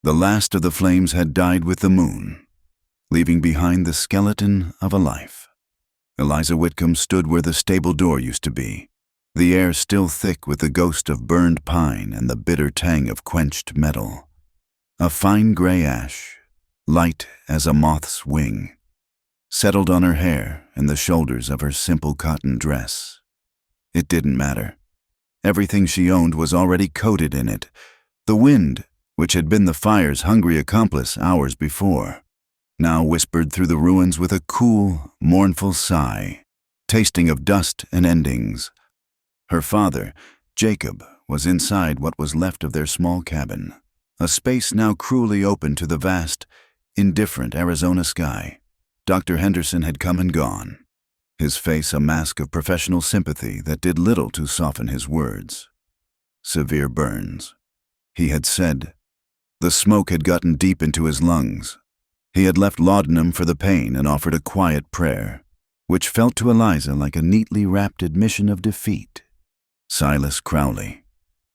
The last of the flames had died with the moon, leaving behind the skeleton of a life. Eliza Whitcomb stood where the stable door used to be, the air still thick with the ghost of burned pine and the bitter tang of quenched metal. A fine gray ash, light as a moth's wing, settled on her hair and the shoulders of her simple cotton dress. It didn't matter. Everything she owned was already coated in it. The wind, which had been the fire's hungry accomplice hours before, now whispered through the ruins with a cool, mournful sigh, tasting of dust and endings. Her father, Jacob, was inside what was left of their small cabin, a space now cruelly open to the vast, indifferent Arizona sky. Dr. Henderson had come and gone, his face a mask of professional sympathy that did little to soften his words. Severe burns, he had said. The smoke had gotten deep into his lungs. He had left laudanum for the pain and offered a quiet prayer, which felt to Eliza like a neatly wrapped admission of defeat. Silas Crowley,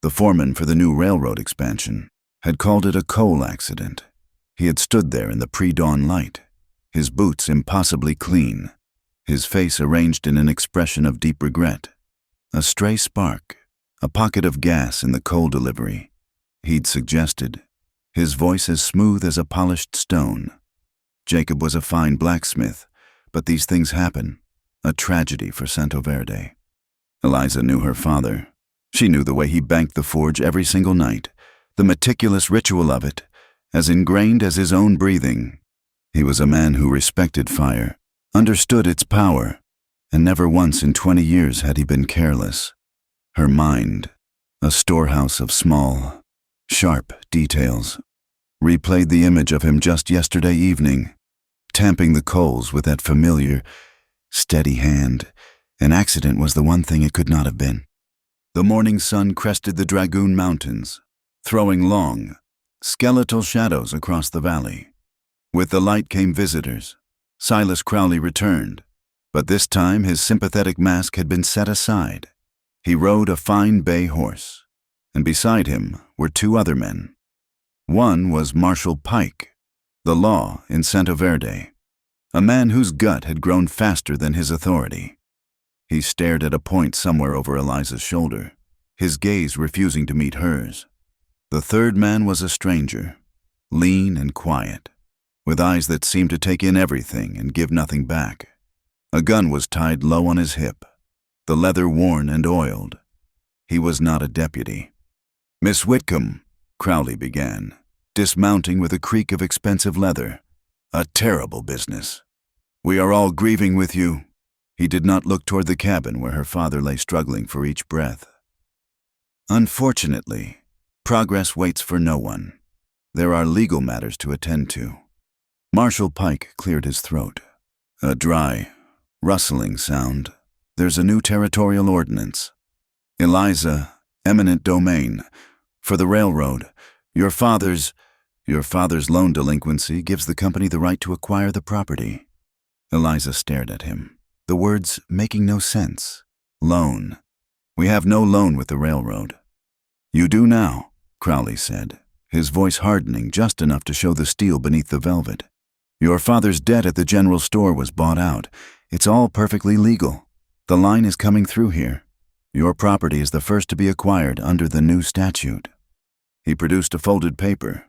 the foreman for the new railroad expansion, had called it a coal accident. He had stood there in the pre-dawn light, his boots impossibly clean, his face arranged in an expression of deep regret. A stray spark, a pocket of gas in the coal delivery, he'd suggested, his voice as smooth as a polished stone. Jacob was a fine blacksmith, but these things happen. A tragedy for Santo Verde. Eliza knew her father. She knew the way he banked the forge every single night, the meticulous ritual of it, as ingrained as his own breathing. He was a man who respected fire, understood its power, and never once in 20 years had he been careless. Her mind, a storehouse of small, sharp details, replayed the image of him just yesterday evening, tamping the coals with that familiar, steady hand. An accident was the one thing it could not have been. The morning sun crested the Dragoon Mountains, throwing long, skeletal shadows across the valley. With the light came visitors. Silas Crowley returned, but this time his sympathetic mask had been set aside. He rode a fine bay horse, and beside him were two other men. One was Marshal Pike, the law in Santo Verde, a man whose gut had grown faster than his authority. He stared at a point somewhere over Eliza's shoulder, his gaze refusing to meet hers. The third man was a stranger, lean and quiet, with eyes that seemed to take in everything and give nothing back. A gun was tied low on his hip, the leather worn and oiled. He was not a deputy. "Miss Whitcomb," Crowley began, dismounting with a creak of expensive leather. "A terrible business. We are all grieving with you." He did not look toward the cabin where her father lay struggling for each breath. "Unfortunately, progress waits for no one. There are legal matters to attend to." Marshal Pike cleared his throat. A dry, rustling sound. "There's a new territorial ordinance. Eliza, eminent domain. For the railroad. Your father's loan delinquency gives the company the right to acquire the property." Eliza stared at him, the words making no sense. "Loan. We have no loan with the railroad." "You do now," Crowley said, his voice hardening just enough to show the steel beneath the velvet. "Your father's debt at the general store was bought out. It's all perfectly legal. The line is coming through here. Your property is the first to be acquired under the new statute." He produced a folded paper,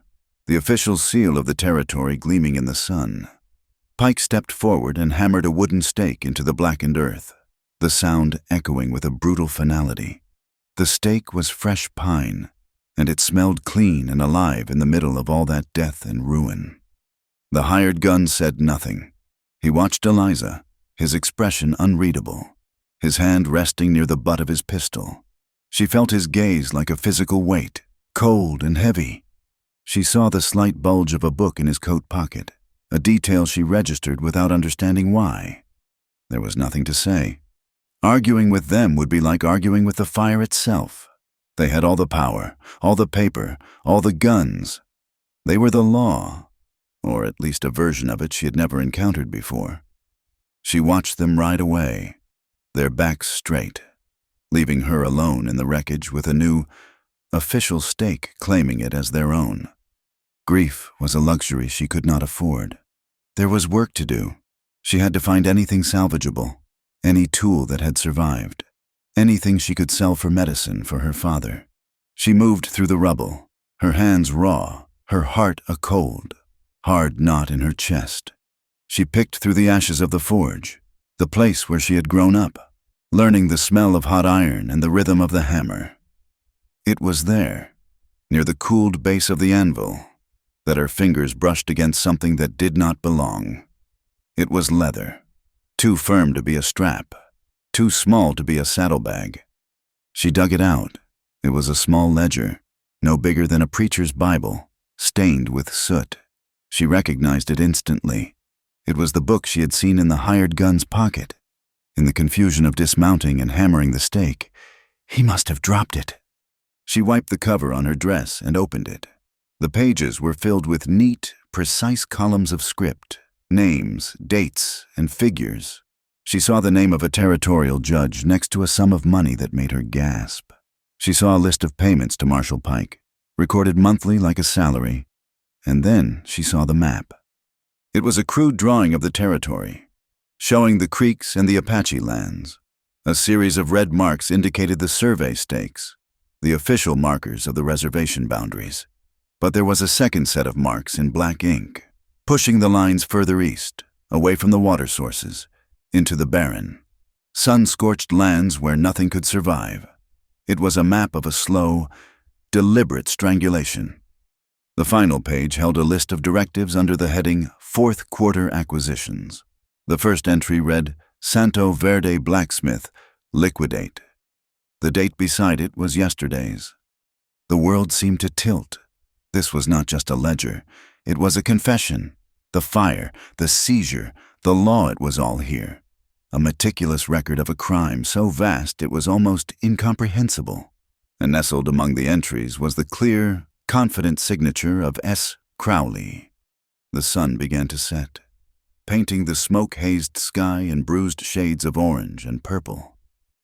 the official seal of the territory gleaming in the sun. Pike stepped forward and hammered a wooden stake into the blackened earth, the sound echoing with a brutal finality. The stake was fresh pine, and it smelled clean and alive in the middle of all that death and ruin. The hired gun said nothing. He watched Eliza, his expression unreadable, his hand resting near the butt of his pistol. She felt his gaze like a physical weight, cold and heavy. She saw the slight bulge of a book in his coat pocket, a detail she registered without understanding why. There was nothing to say. Arguing with them would be like arguing with the fire itself. They had all the power, all the paper, all the guns. They were the law, or at least a version of it she had never encountered before. She watched them ride away, their backs straight, leaving her alone in the wreckage with a new, official stake claiming it as their own. Grief was a luxury she could not afford. There was work to do. She had to find anything salvageable, any tool that had survived, anything she could sell for medicine for her father. She moved through the rubble, her hands raw, her heart a cold, hard knot in her chest. She picked through the ashes of the forge, the place where she had grown up, learning the smell of hot iron and the rhythm of the hammer. It was there, near the cooled base of the anvil, that her fingers brushed against something that did not belong. It was leather, too firm to be a strap, too small to be a saddlebag. She dug it out. It was a small ledger, no bigger than a preacher's Bible, stained with soot. She recognized it instantly. It was the book she had seen in the hired gun's pocket. In the confusion of dismounting and hammering the stake, he must have dropped it. She wiped the cover on her dress and opened it. The pages were filled with neat, precise columns of script, names, dates, and figures. She saw the name of a territorial judge next to a sum of money that made her gasp. She saw a list of payments to Marshal Pike, recorded monthly like a salary, and then she saw the map. It was a crude drawing of the territory, showing the creeks and the Apache lands. A series of red marks indicated the survey stakes, the official markers of the reservation boundaries. But there was a second set of marks in black ink, pushing the lines further east, away from the water sources, into the barren, sun-scorched lands where nothing could survive. It was a map of a slow, deliberate strangulation. The final page held a list of directives under the heading Fourth Quarter Acquisitions. The first entry read, Santo Verde Blacksmith, liquidate. The date beside it was yesterday's. The world seemed to tilt. This was not just a ledger. It was a confession. The fire, the seizure, the law, it was all here. A meticulous record of a crime so vast it was almost incomprehensible. And nestled among the entries was the clear, confident signature of S. Crowley. The sun began to set, painting the smoke-hazed sky in bruised shades of orange and purple.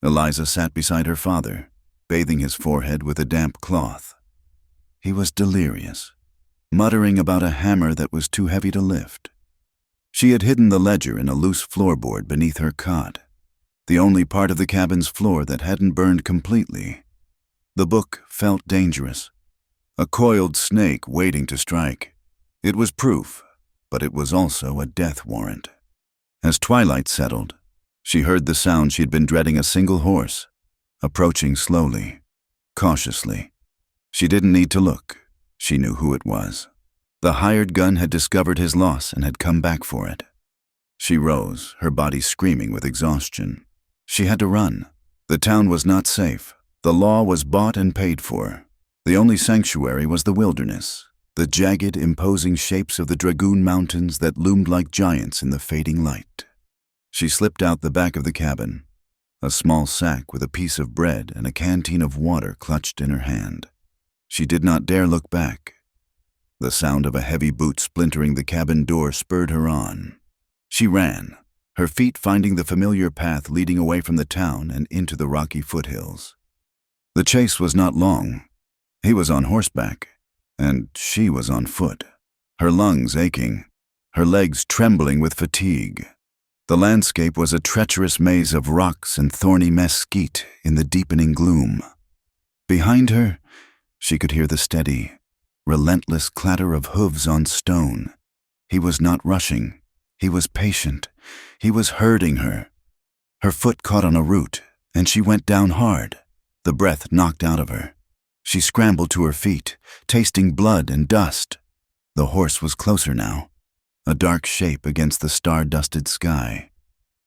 Eliza sat beside her father, bathing his forehead with a damp cloth. He was delirious, muttering about a hammer that was too heavy to lift. She had hidden the ledger in a loose floorboard beneath her cot, the only part of the cabin's floor that hadn't burned completely. The book felt dangerous, a coiled snake waiting to strike. It was proof, but it was also a death warrant. As twilight settled, she heard the sound she'd been dreading, a single horse, approaching slowly, cautiously. She didn't need to look. She knew who it was. The hired gun had discovered his loss and had come back for it. She rose, her body screaming with exhaustion. She had to run. The town was not safe. The law was bought and paid for. The only sanctuary was the wilderness, the jagged, imposing shapes of the Dragoon Mountains that loomed like giants in the fading light. She slipped out the back of the cabin, a small sack with a piece of bread and a canteen of water clutched in her hand. She did not dare look back. The sound of a heavy boot splintering the cabin door spurred her on. She ran, her feet finding the familiar path leading away from the town and into the rocky foothills. The chase was not long. He was on horseback, and she was on foot, her lungs aching, her legs trembling with fatigue. The landscape was a treacherous maze of rocks and thorny mesquite in the deepening gloom. Behind her, she could hear the steady, relentless clatter of hooves on stone. He was not rushing. He was patient. He was herding her. Her foot caught on a root, and she went down hard, the breath knocked out of her. She scrambled to her feet, tasting blood and dust. The horse was closer now, a dark shape against the star-dusted sky.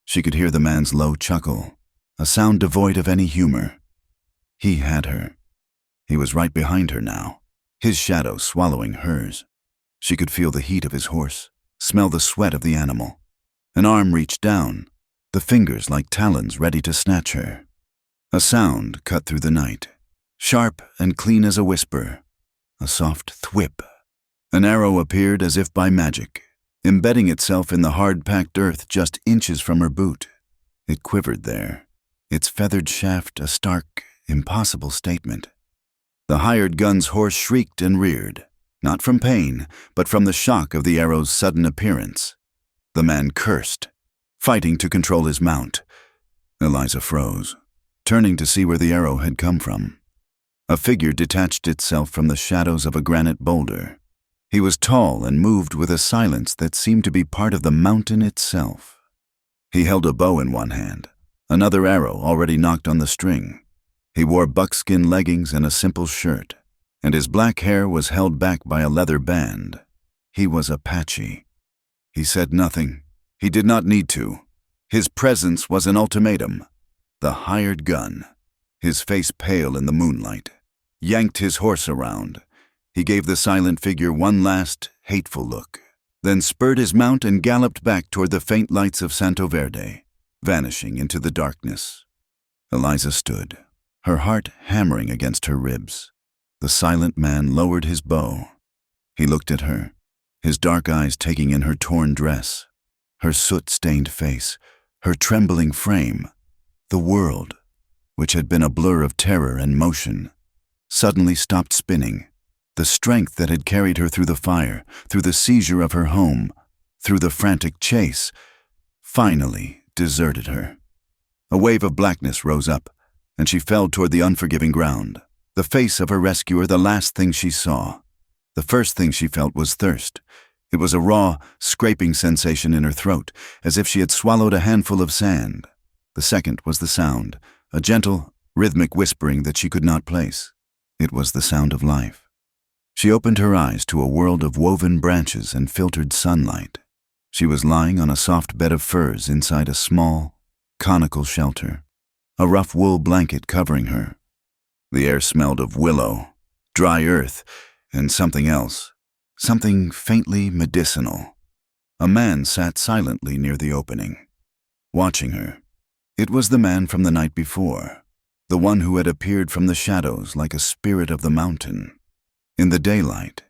She could hear the man's low chuckle, a sound devoid of any humor. He had her. He was right behind her now, his shadow swallowing hers. She could feel the heat of his horse, smell the sweat of the animal. An arm reached down, the fingers like talons ready to snatch her. A sound cut through the night, sharp and clean as a whisper, a soft thwip. An arrow appeared as if by magic, embedding itself in the hard-packed earth just inches from her boot. It quivered there, its feathered shaft a stark, impossible statement. The hired gun's horse shrieked and reared, not from pain, but from the shock of the arrow's sudden appearance. The man cursed, fighting to control his mount. Eliza froze, turning to see where the arrow had come from. A figure detached itself from the shadows of a granite boulder. He was tall and moved with a silence that seemed to be part of the mountain itself. He held a bow in one hand, another arrow already knocked on the string. He wore buckskin leggings and a simple shirt, and his black hair was held back by a leather band. He was Apache. He said nothing. He did not need to. His presence was an ultimatum. The hired gun, his face pale in the moonlight, yanked his horse around. He gave the silent figure one last, hateful look, then spurred his mount and galloped back toward the faint lights of Santo Verde, vanishing into the darkness. Eliza stood, her heart hammering against her ribs. The silent man lowered his bow. He looked at her, his dark eyes taking in her torn dress, her soot-stained face, her trembling frame. The world, which had been a blur of terror and motion, suddenly stopped spinning. The strength that had carried her through the fire, through the seizure of her home, through the frantic chase, finally deserted her. A wave of blackness rose up, and she fell toward the unforgiving ground. The face of her rescuer, the last thing she saw. The first thing she felt was thirst. It was a raw, scraping sensation in her throat, as if she had swallowed a handful of sand. The second was the sound, a gentle, rhythmic whispering that she could not place. It was the sound of life. She opened her eyes to a world of woven branches and filtered sunlight. She was lying on a soft bed of furs inside a small, conical shelter, a rough wool blanket covering her. The air smelled of willow, dry earth, and something else, something faintly medicinal. A man sat silently near the opening, watching her. It was the man from the night before, the one who had appeared from the shadows like a spirit of the mountain. In the daylight,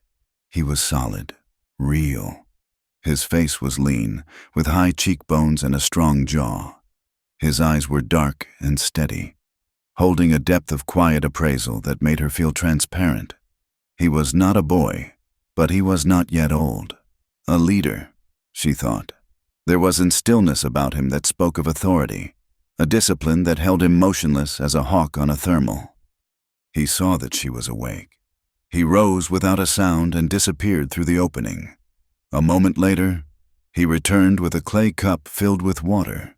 he was solid, real. His face was lean, with high cheekbones and a strong jaw. His eyes were dark and steady, holding a depth of quiet appraisal that made her feel transparent. He was not a boy, but he was not yet old. A leader, she thought. There was a stillness about him that spoke of authority, a discipline that held him motionless as a hawk on a thermal. He saw that she was awake. He rose without a sound and disappeared through the opening. A moment later, he returned with a clay cup filled with water.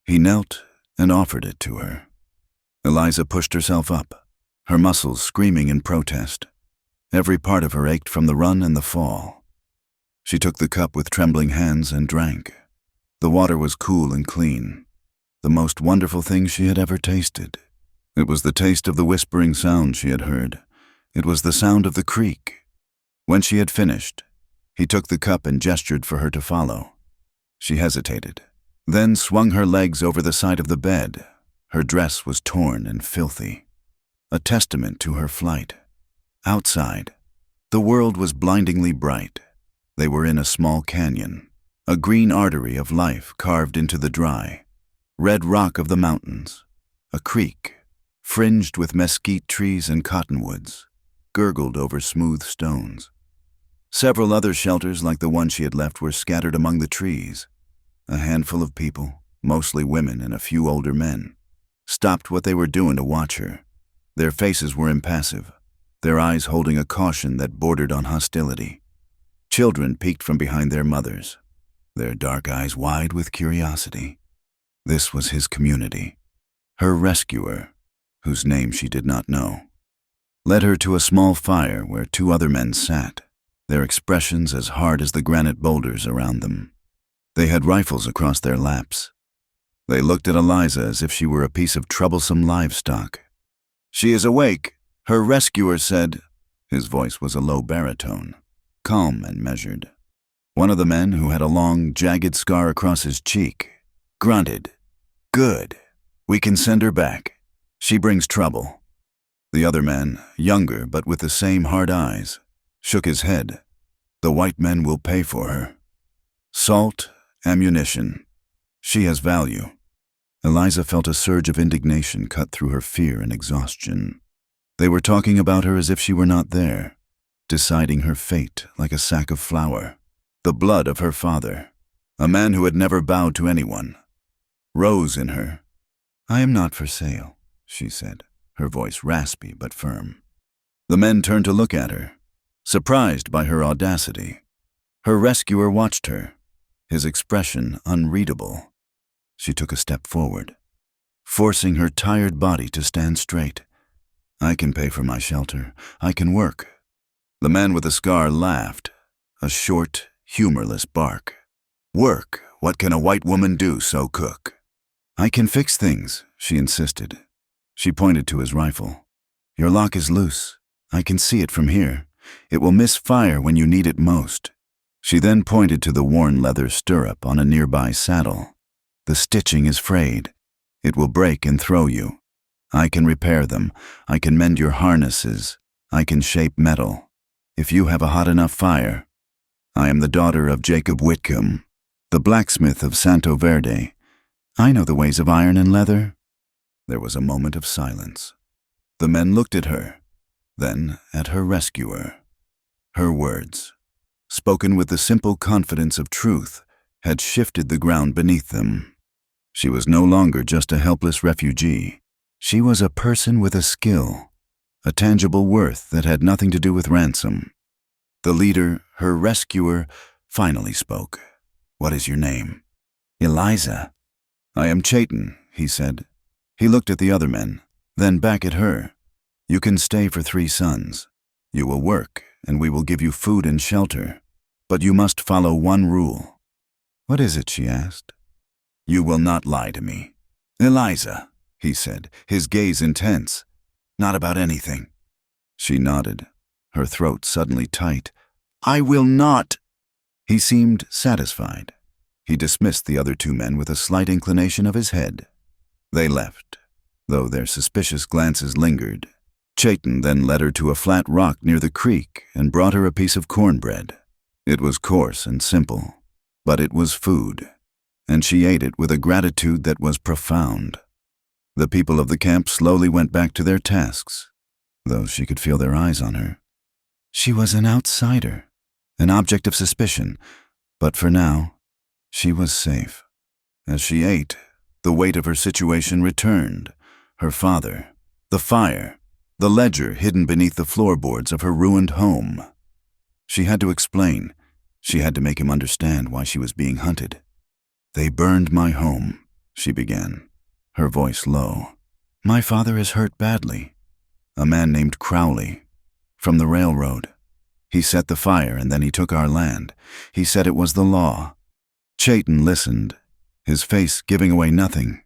He knelt and offered it to her. Eliza pushed herself up, her muscles screaming in protest. Every part of her ached from the run and the fall. She took the cup with trembling hands and drank. The water was cool and clean, the most wonderful thing she had ever tasted. It was the taste of the whispering sound she had heard. It was the sound of the creek. When she had finished, he took the cup and gestured for her to follow. She hesitated, then swung her legs over the side of the bed. Her dress was torn and filthy, a testament to her flight. Outside, the world was blindingly bright. They were in a small canyon, a green artery of life carved into the dry, red rock of the mountains. A creek, fringed with mesquite trees and cottonwoods, gurgled over smooth stones. Several other shelters like the one she had left were scattered among the trees. A handful of people, mostly women and a few older men, stopped what they were doing to watch her. Their faces were impassive, their eyes holding a caution that bordered on hostility. Children peeked from behind their mothers, their dark eyes wide with curiosity. This was his community. Her rescuer, whose name she did not know, led her to a small fire where two other men sat, their expressions as hard as the granite boulders around them. They had rifles across their laps. They looked at Eliza as if she were a piece of troublesome livestock. "She is awake," her rescuer said. His voice was a low baritone, calm and measured. One of the men, who had a long, jagged scar across his cheek, grunted, "Good. We can send her back. She brings trouble." The other man, younger but with the same hard eyes, shook his head. "The white men will pay for her. Salt, ammunition. She has value." Eliza felt a surge of indignation cut through her fear and exhaustion. They were talking about her as if she were not there, deciding her fate like a sack of flour. The blood of her father, a man who had never bowed to anyone, rose in her. "I am not for sale," she said, her voice raspy but firm. The men turned to look at her, surprised by her audacity. Her rescuer watched her, his expression unreadable. She took a step forward, forcing her tired body to stand straight. "I can pay for my shelter. I can work." The man with the scar laughed, a short, humorless bark. "Work? What can a white woman do so cook?" "I can fix things," she insisted. She pointed to his rifle. "Your lock is loose. I can see it from here. It will miss fire when you need it most." She then pointed to the worn leather stirrup on a nearby saddle. "The stitching is frayed. It will break and throw you. I can repair them. I can mend your harnesses. I can shape metal. If you have a hot enough fire. I am the daughter of Jacob Whitcomb, the blacksmith of Santo Verde. I know the ways of iron and leather." There was a moment of silence. The men looked at her, then at her rescuer. Her words, spoken with the simple confidence of truth, had shifted the ground beneath them. She was no longer just a helpless refugee. She was a person with a skill, a tangible worth that had nothing to do with ransom. The leader, her rescuer, finally spoke. "What is your name?" "Eliza." "I am Chayton," he said. He looked at the other men, then back at her. "You can stay for 3 sons. You will work, and we will give you food and shelter. But you must follow one rule." "What is it?" she asked. "You will not lie to me." "Eliza," he said, his gaze intense. "Not about anything." She nodded, her throat suddenly tight. "I will not." He seemed satisfied. He dismissed the other 2 men with a slight inclination of his head. They left, though their suspicious glances lingered. Chayton then led her to a flat rock near the creek and brought her a piece of cornbread. It was coarse and simple, but it was food, and she ate it with a gratitude that was profound. The people of the camp slowly went back to their tasks, though she could feel their eyes on her. She was an outsider, an object of suspicion, but for now, she was safe. As she ate, the weight of her situation returned. Her father, the fire, the ledger hidden beneath the floorboards of her ruined home. She had to explain. She had to make him understand why she was being hunted. "They burned my home," she began, her voice low. "My father is hurt badly. A man named Crowley, from the railroad. He set the fire and then he took our land. He said it was the law." Chayton listened, his face giving away nothing.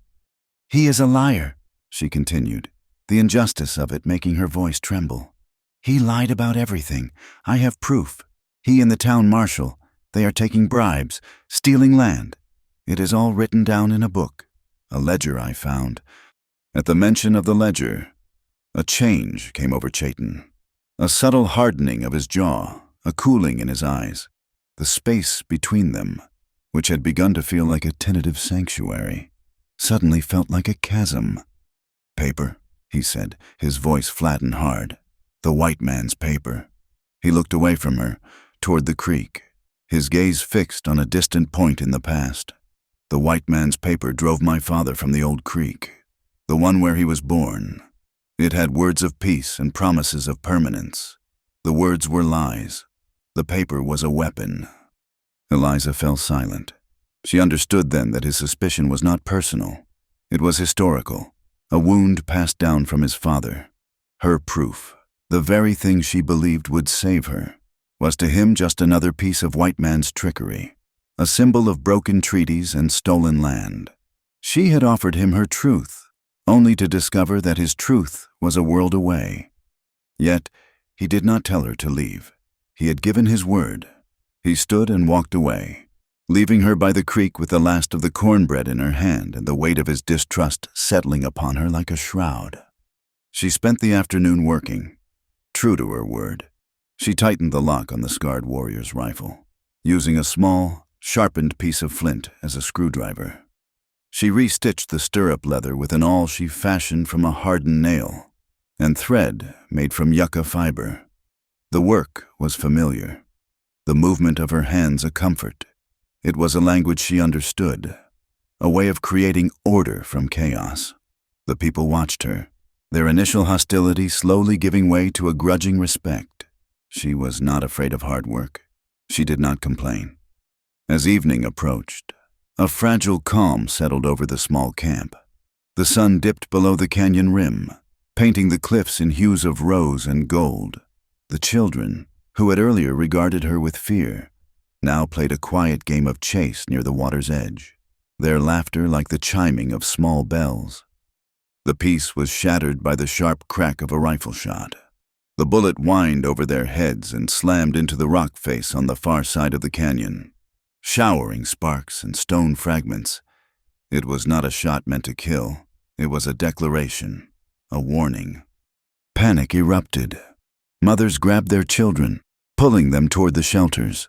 "He is a liar," she continued, the injustice of it making her voice tremble. "He lied about everything. I have proof. He and the town marshal, they are taking bribes, stealing land. It is all written down in a book, a ledger I found." At the mention of the ledger, a change came over Chayton. A subtle hardening of his jaw, a cooling in his eyes. The space between them, which had begun to feel like a tentative sanctuary, suddenly felt like a chasm. "Paper," he said, his voice flat and hard. "The white man's paper." He looked away from her, toward the creek, his gaze fixed on a distant point in the past. "The white man's paper drove my father from the old creek, the one where he was born. It had words of peace and promises of permanence. The words were lies. The paper was a weapon." Eliza fell silent. She understood then that his suspicion was not personal. It was historical, a wound passed down from his father. Her proof, the very thing she believed would save her, was to him just another piece of white man's trickery, a symbol of broken treaties and stolen land. She had offered him her truth, only to discover that his truth was a world away. Yet, he did not tell her to leave. He had given his word. He stood and walked away, leaving her by the creek with the last of the cornbread in her hand and the weight of his distrust settling upon her like a shroud. She spent the afternoon working, true to her word. She tightened the lock on the scarred warrior's rifle, using a small, sharpened piece of flint as a screwdriver. She restitched the stirrup leather with an awl she fashioned from a hardened nail, and thread made from yucca fiber. The work was familiar, the movement of her hands a comfort. It was a language she understood, a way of creating order from chaos. The people watched her, their initial hostility slowly giving way to a grudging respect. She was not afraid of hard work. She did not complain. As evening approached, a fragile calm settled over the small camp. The sun dipped below the canyon rim, painting the cliffs in hues of rose and gold. The children, who had earlier regarded her with fear, now played a quiet game of chase near the water's edge, their laughter like the chiming of small bells. The peace was shattered by the sharp crack of a rifle shot. The bullet whined over their heads and slammed into the rock face on the far side of the canyon, showering sparks and stone fragments. It was not a shot meant to kill. It was a declaration, a warning. Panic erupted. Mothers grabbed their children, pulling them toward the shelters.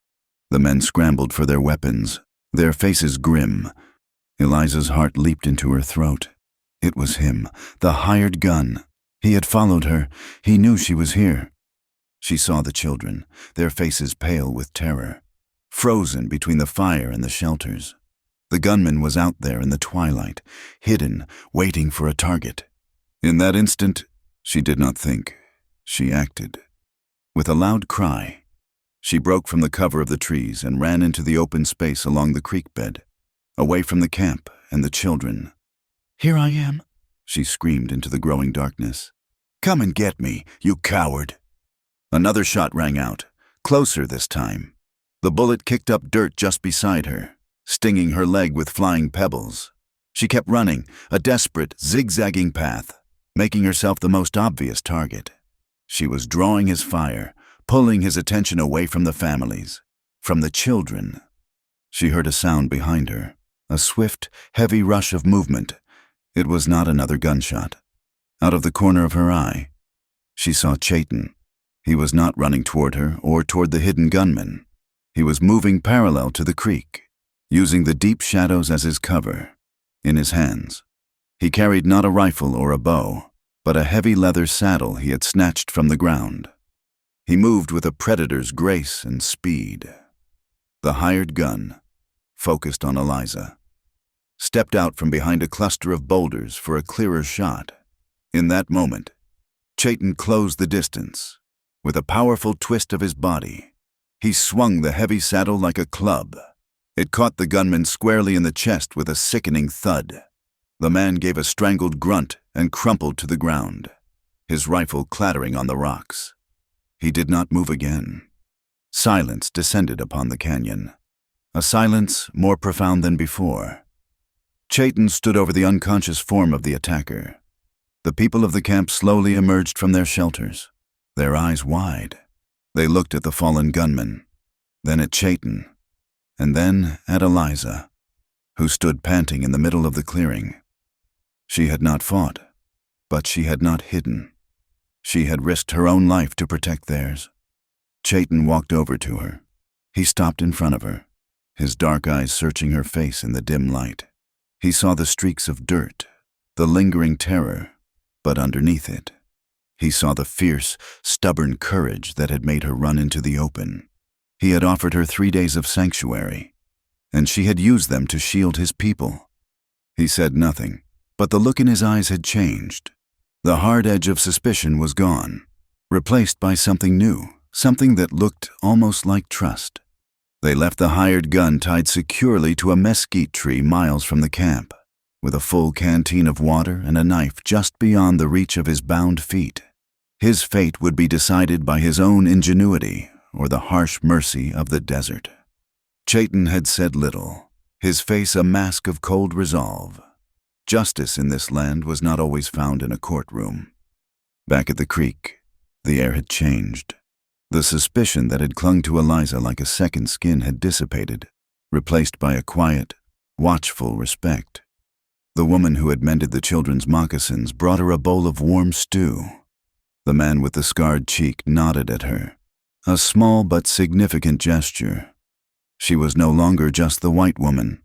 The men scrambled for their weapons, their faces grim. Eliza's heart leaped into her throat. It was him, the hired gun. He had followed her. He knew she was here. She saw the children, their faces pale with terror, frozen between the fire and the shelters. The gunman was out there in the twilight, hidden, waiting for a target. In that instant, she did not think. She acted. With a loud cry, she broke from the cover of the trees and ran into the open space along the creek bed, away from the camp and the children. "Here I am," she screamed into the growing darkness. "Come and get me, you coward." Another shot rang out, closer this time. The bullet kicked up dirt just beside her, stinging her leg with flying pebbles. She kept running, a desperate, zigzagging path, making herself the most obvious target. She was drawing his fire, pulling his attention away from the families, from the children. She heard a sound behind her, a swift, heavy rush of movement. It was not another gunshot. Out of the corner of her eye, she saw Chayton. He was not running toward her or toward the hidden gunman. He was moving parallel to the creek, using the deep shadows as his cover. In his hands, he carried not a rifle or a bow, but a heavy leather saddle he had snatched from the ground. He moved with a predator's grace and speed. The hired gun, focused on Eliza, stepped out from behind a cluster of boulders for a clearer shot. In that moment, Chayton closed the distance. With a powerful twist of his body, he swung the heavy saddle like a club. It caught the gunman squarely in the chest with a sickening thud. The man gave a strangled grunt and crumpled to the ground, his rifle clattering on the rocks. He did not move again. Silence descended upon the canyon, a silence more profound than before. Chayton stood over the unconscious form of the attacker. The people of the camp slowly emerged from their shelters, their eyes wide. They looked at the fallen gunman, then at Chayton, and then at Eliza, who stood panting in the middle of the clearing. She had not fought, but she had not hidden. She had risked her own life to protect theirs. Chayton walked over to her. He stopped in front of her, his dark eyes searching her face in the dim light. He saw the streaks of dirt, the lingering terror, but underneath it, he saw the fierce, stubborn courage that had made her run into the open. He had offered her 3 days of sanctuary, and she had used them to shield his people. He said nothing, but the look in his eyes had changed. The hard edge of suspicion was gone, replaced by something new, something that looked almost like trust. They left the hired gun tied securely to a mesquite tree miles from the camp, with a full canteen of water and a knife just beyond the reach of his bound feet. His fate would be decided by his own ingenuity or the harsh mercy of the desert. Chayton had said little, his face a mask of cold resolve. Justice in this land was not always found in a courtroom. Back at the creek, the air had changed. The suspicion that had clung to Eliza like a second skin had dissipated, replaced by a quiet, watchful respect. The woman who had mended the children's moccasins brought her a bowl of warm stew. The man with the scarred cheek nodded at her, a small but significant gesture. She was no longer just the white woman.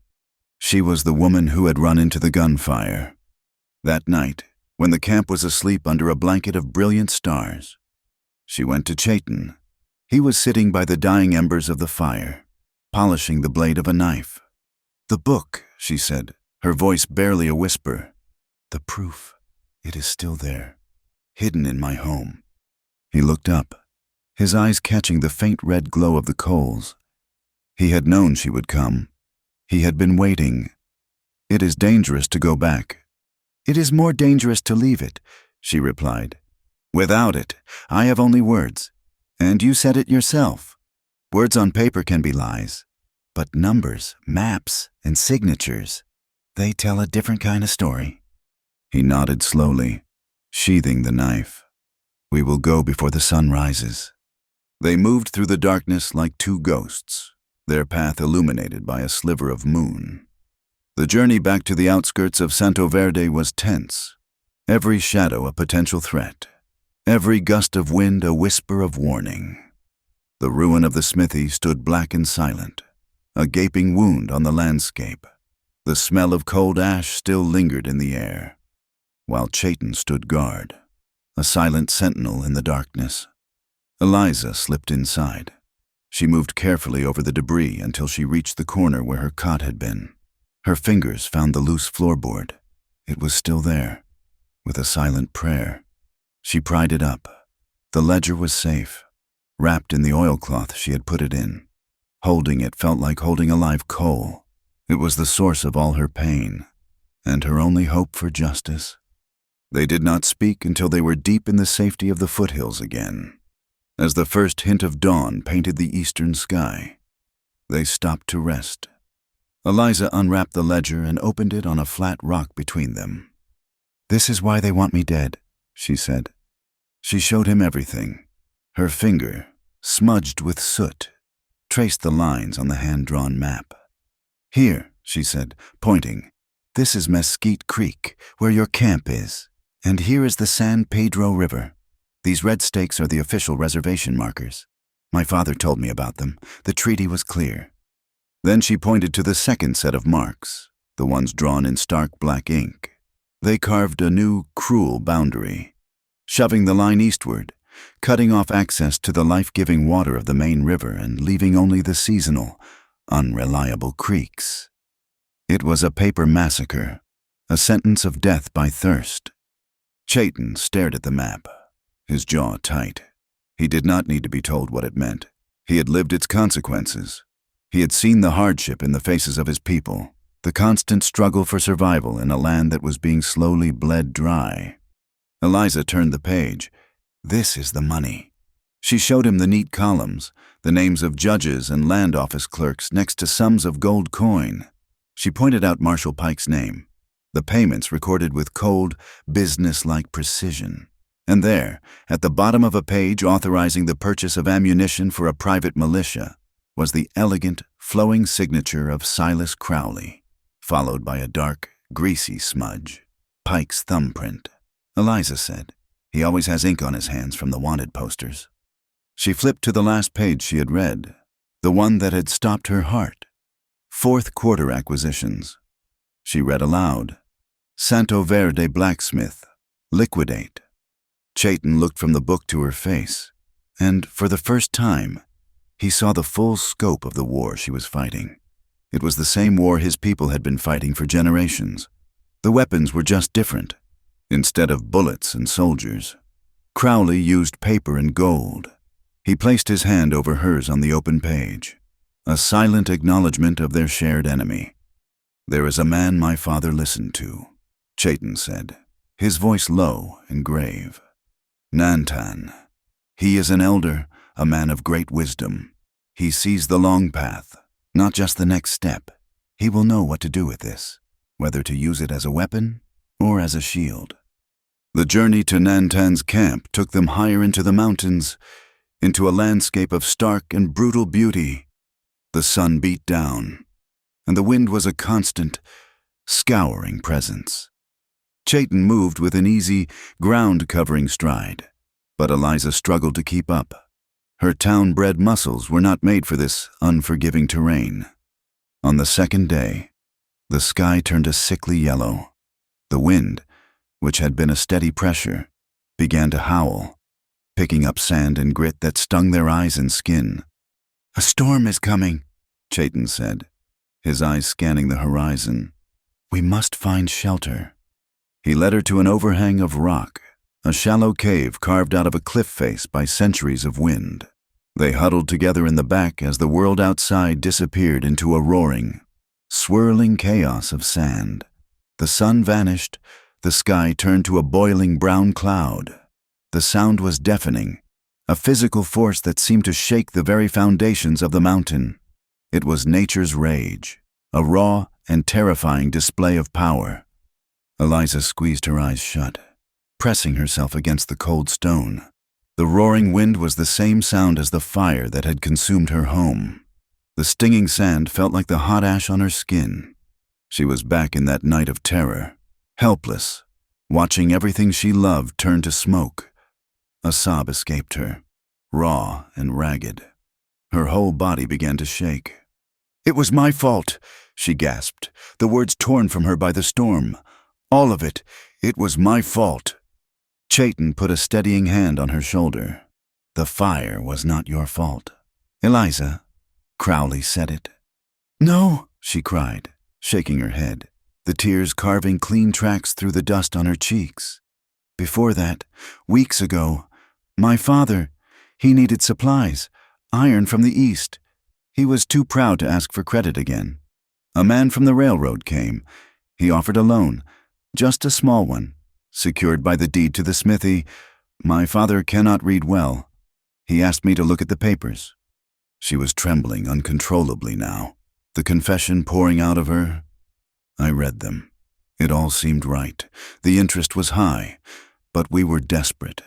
She was the woman who had run into the gunfire. That night, when the camp was asleep under a blanket of brilliant stars, she went to Chayton He was sitting by the dying embers of the fire, polishing the blade of a knife. "The book," she said, her voice barely a whisper. "The proof, it is still there, hidden in my home." He looked up, his eyes catching the faint red glow of the coals. He had known she would come. He had been waiting. "It is dangerous to go back." "It is more dangerous to leave it," she replied. "Without it, I have only words. And you said it yourself. Words on paper can be lies. But numbers, maps, and signatures, they tell a different kind of story." He nodded slowly, sheathing the knife. "We will go before the sun rises." They moved through the darkness like two ghosts, their path illuminated by a sliver of moon. The journey back to the outskirts of Santo Verde was tense, every shadow a potential threat, every gust of wind a whisper of warning. The ruin of the smithy stood black and silent, a gaping wound on the landscape. The smell of cold ash still lingered in the air, while Chayton stood guard, a silent sentinel in the darkness. Eliza slipped inside. She moved carefully over the debris until she reached the corner where her cot had been. Her fingers found the loose floorboard. It was still there, with a silent prayer. She pried it up. The ledger was safe, wrapped in the oilcloth she had put it in. Holding it felt like holding a live coal. It was the source of all her pain, and her only hope for justice. They did not speak until they were deep in the safety of the foothills again. As the first hint of dawn painted the eastern sky, they stopped to rest. Eliza unwrapped the ledger and opened it on a flat rock between them. "This is why they want me dead," she said. She showed him everything. Her finger, smudged with soot, traced the lines on the hand-drawn map. "Here," she said, pointing. "This is Mesquite Creek, where your camp is. And here is the San Pedro River. These red stakes are the official reservation markers. My father told me about them. The treaty was clear." Then she pointed to the second set of marks, the ones drawn in stark black ink. They carved a new, cruel boundary, shoving the line eastward, cutting off access to the life-giving water of the main river and leaving only the seasonal, unreliable creeks. It was a paper massacre, a sentence of death by thirst. Chayton stared at the map, his jaw tight. He did not need to be told what it meant. He had lived its consequences. He had seen the hardship in the faces of his people, the constant struggle for survival in a land that was being slowly bled dry. Eliza turned the page. "This is the money." She showed him the neat columns, the names of judges and land office clerks next to sums of gold coin. She pointed out Marshal Pike's name, the payments recorded with cold, business-like precision. And there, at the bottom of a page authorizing the purchase of ammunition for a private militia, was the elegant, flowing signature of Silas Crowley, followed by a dark, greasy smudge, Pike's thumbprint. Eliza said, "He always has ink on his hands from the wanted posters." She flipped to the last page she had read, the one that had stopped her heart. Fourth quarter acquisitions. She read aloud, "Santo Verde blacksmith, liquidate." Chayton looked from the book to her face, and for the first time, he saw the full scope of the war she was fighting. It was the same war his people had been fighting for generations. The weapons were just different. Instead of bullets and soldiers, Crowley used paper and gold. He placed his hand over hers on the open page, a silent acknowledgement of their shared enemy. "There is a man my father listened to," Chayton said, his voice low and grave. "Nantan. He is an elder, a man of great wisdom. He sees the long path, not just the next step. He will know what to do with this, whether to use it as a weapon or as a shield." The journey to Nantan's camp took them higher into the mountains, into a landscape of stark and brutal beauty. The sun beat down, and the wind was a constant, scouring presence. Chayton moved with an easy, ground-covering stride, but Eliza struggled to keep up. Her town-bred muscles were not made for this unforgiving terrain. On the second day, the sky turned a sickly yellow. The wind, which had been a steady pressure, began to howl. picking up sand and grit that stung their eyes and skin. "A storm is coming," Chayton said, his eyes scanning the horizon. "We must find shelter." He led her to an overhang of rock, a shallow cave carved out of a cliff face by centuries of wind. They huddled together in the back as the world outside disappeared into a roaring, swirling chaos of sand. The sun vanished, the sky turned to a boiling brown cloud. The sound was deafening, a physical force that seemed to shake the very foundations of the mountain. It was nature's rage, a raw and terrifying display of power. Eliza squeezed her eyes shut, pressing herself against the cold stone. The roaring wind was the same sound as the fire that had consumed her home. The stinging sand felt like the hot ash on her skin. She was back in that night of terror, helpless, watching everything she loved turn to smoke. A sob escaped her, raw and ragged. Her whole body began to shake. "It was my fault," she gasped, the words torn from her by the storm. "All of it. It was my fault." Chayton put a steadying hand on her shoulder. "The fire was not your fault, Eliza," Crowley said it. "No," she cried, shaking her head, the tears carving clean tracks through the dust on her cheeks. "Before that, weeks ago, my father, he needed supplies, iron from the east. He was too proud to ask for credit again. A man from the railroad came. He offered a loan, just a small one, secured by the deed to the smithy. My father cannot read well. He asked me to look at the papers." She was trembling uncontrollably now, the confession pouring out of her. "I read them. It all seemed right. The interest was high, but we were desperate.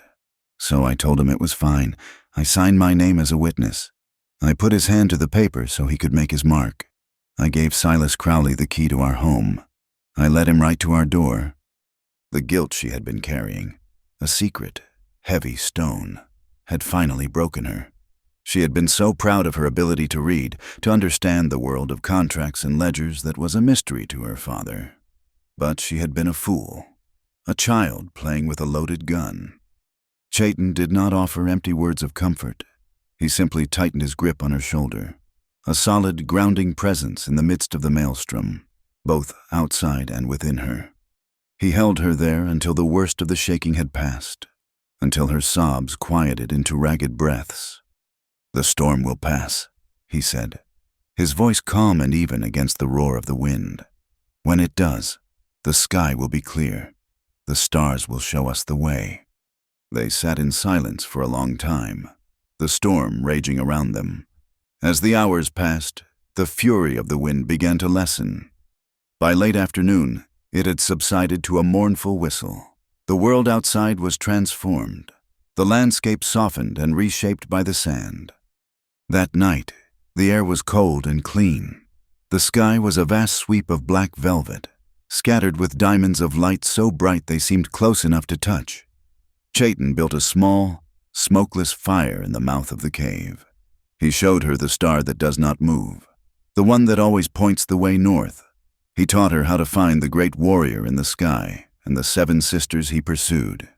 So I told him it was fine. I signed my name as a witness. I put his hand to the paper so he could make his mark. I gave Silas Crowley the key to our home. I led him right to our door." The guilt she had been carrying, a secret, heavy stone, had finally broken her. She had been so proud of her ability to read, to understand the world of contracts and ledgers that was a mystery to her father. But she had been a fool, a child playing with a loaded gun. Chayton did not offer empty words of comfort. He simply tightened his grip on her shoulder, a solid, grounding presence in the midst of the maelstrom, both outside and within her. He held her there until the worst of the shaking had passed, until her sobs quieted into ragged breaths. "The storm will pass," he said, his voice calm and even against the roar of the wind. "When it does, the sky will be clear. The stars will show us the way." They sat in silence for a long time, the storm raging around them. As the hours passed, the fury of the wind began to lessen. By late afternoon, it had subsided to a mournful whistle. The world outside was transformed, the landscape softened and reshaped by the sand. That night, the air was cold and clean. The sky was a vast sweep of black velvet, scattered with diamonds of light so bright they seemed close enough to touch. Chayton built a small, smokeless fire in the mouth of the cave. He showed her the star that does not move, the one that always points the way north. He taught her how to find the great warrior in the sky and the 7 sisters he pursued.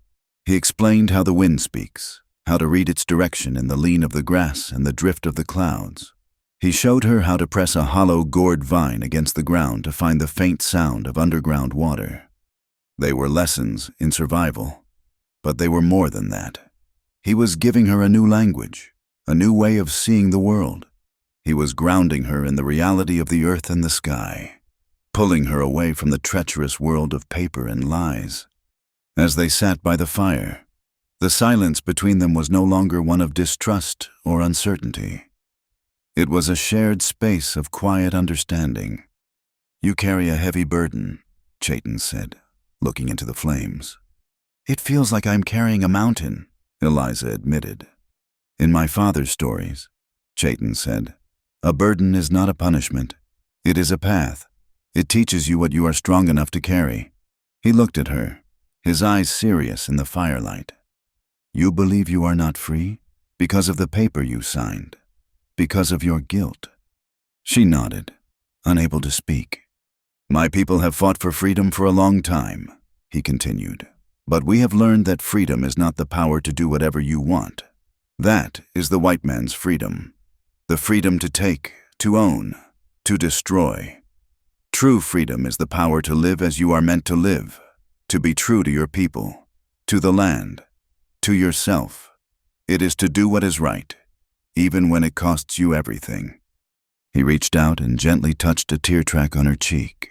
He explained how the wind speaks, how to read its direction in the lean of the grass and the drift of the clouds. He showed her how to press a hollow, gourd vine against the ground to find the faint sound of underground water. They were lessons in survival, but they were more than that. He was giving her a new language, a new way of seeing the world. He was grounding her in the reality of the earth and the sky, pulling her away from the treacherous world of paper and lies. As they sat by the fire, the silence between them was no longer one of distrust or uncertainty. It was a shared space of quiet understanding. "You carry a heavy burden," Chayton said, looking into the flames. "It feels like I'm carrying a mountain," Eliza admitted. "In my father's stories," Chayton said, "a burden is not a punishment. It is a path. It teaches you what you are strong enough to carry." He looked at her, his eyes serious in the firelight. "You believe you are not free because of the paper you signed, because of your guilt." She nodded, unable to speak. "My people have fought for freedom for a long time," he continued. But we have learned that freedom is not the power to do whatever you want. That is the white man's freedom. The freedom to take, to own, to destroy. True freedom is the power to live as you are meant to live, to be true to your people, to the land, to yourself. It is to do what is right, even when it costs you everything. He reached out and gently touched a tear track on her cheek,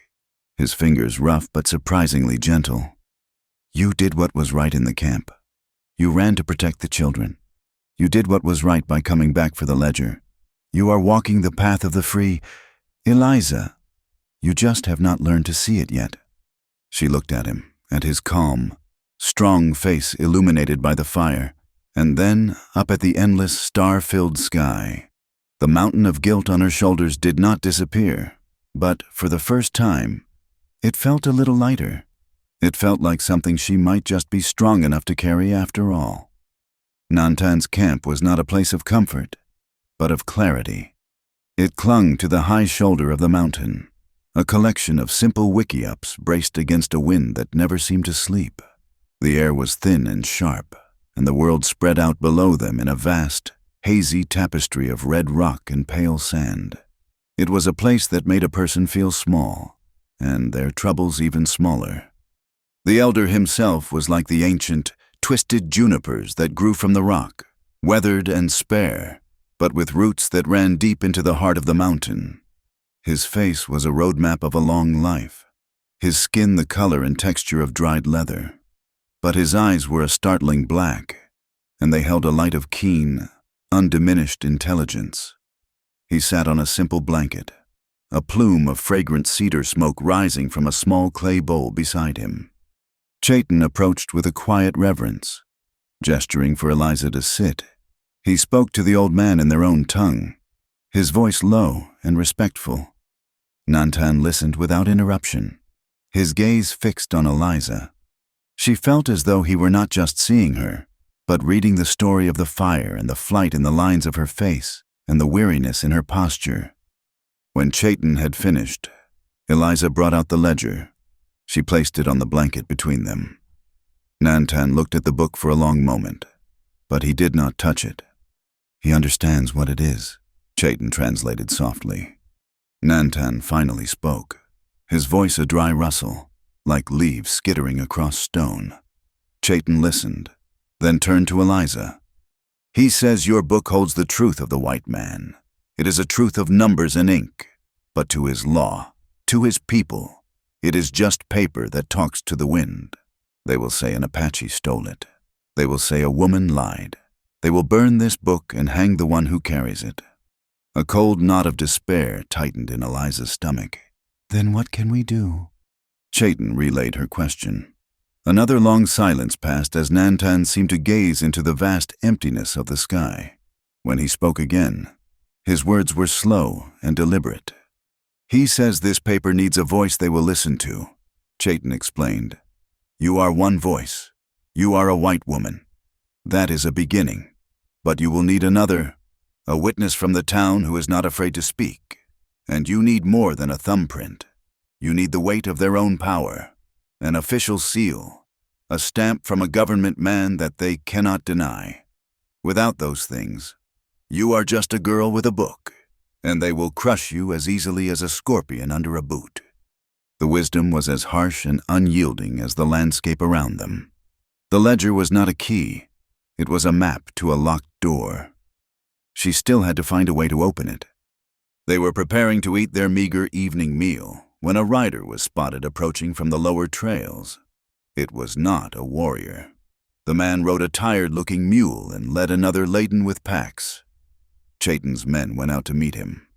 his fingers rough but surprisingly gentle. You did what was right in the camp. You ran to protect the children. You did what was right by coming back for the ledger. You are walking the path of the free. Eliza, you just have not learned to see it yet. She looked at him, at his calm, strong face illuminated by the fire, and then up at the endless star-filled sky. The mountain of guilt on her shoulders did not disappear, but for the first time, it felt a little lighter. It felt like something she might just be strong enough to carry after all. Nantan's camp was not a place of comfort, but of clarity. It clung to the high shoulder of the mountain, a collection of simple wickiups braced against a wind that never seemed to sleep. The air was thin and sharp, and the world spread out below them in a vast, hazy tapestry of red rock and pale sand. It was a place that made a person feel small, and their troubles even smaller. The elder himself was like the ancient, twisted junipers that grew from the rock, weathered and spare, but with roots that ran deep into the heart of the mountain. His face was a roadmap of a long life, his skin the color and texture of dried leather. But his eyes were a startling black, and they held a light of keen, undiminished intelligence. He sat on a simple blanket, a plume of fragrant cedar smoke rising from a small clay bowl beside him. Chayton approached with a quiet reverence, gesturing for Eliza to sit. He spoke to the old man in their own tongue, his voice low and respectful. Nantan listened without interruption, his gaze fixed on Eliza. She felt as though he were not just seeing her, but reading the story of the fire and the flight in the lines of her face and the weariness in her posture. When Chayton had finished, Eliza brought out the ledger. She placed it on the blanket between them. Nantan looked at the book for a long moment, but he did not touch it. He understands what it is, Chayton translated softly. Nantan finally spoke, his voice a dry rustle, like leaves skittering across stone. Chayton listened, then turned to Eliza. He says your book holds the truth of the white man. It is a truth of numbers and ink, but to his law, to his people, it is just paper that talks to the wind. They will say an Apache stole it. They will say a woman lied. They will burn this book and hang the one who carries it. A cold knot of despair tightened in Eliza's stomach. Then what can we do? Chayton relayed her question. Another long silence passed as Nantan seemed to gaze into the vast emptiness of the sky. When he spoke again, his words were slow and deliberate. He says this paper needs a voice they will listen to, Chayton explained. You are one voice. You are a white woman. That is a beginning. But you will need another, a witness from the town who is not afraid to speak. And you need more than a thumbprint. You need the weight of their own power, an official seal, a stamp from a government man that they cannot deny. Without those things, you are just a girl with a book, and they will crush you as easily as a scorpion under a boot. The wisdom was as harsh and unyielding as the landscape around them. The ledger was not a key. It was a map to a locked door. She still had to find a way to open it. They were preparing to eat their meager evening meal when a rider was spotted approaching from the lower trails. It was not a warrior. The man rode a tired-looking mule and led another laden with packs. Chayton's men went out to meet him,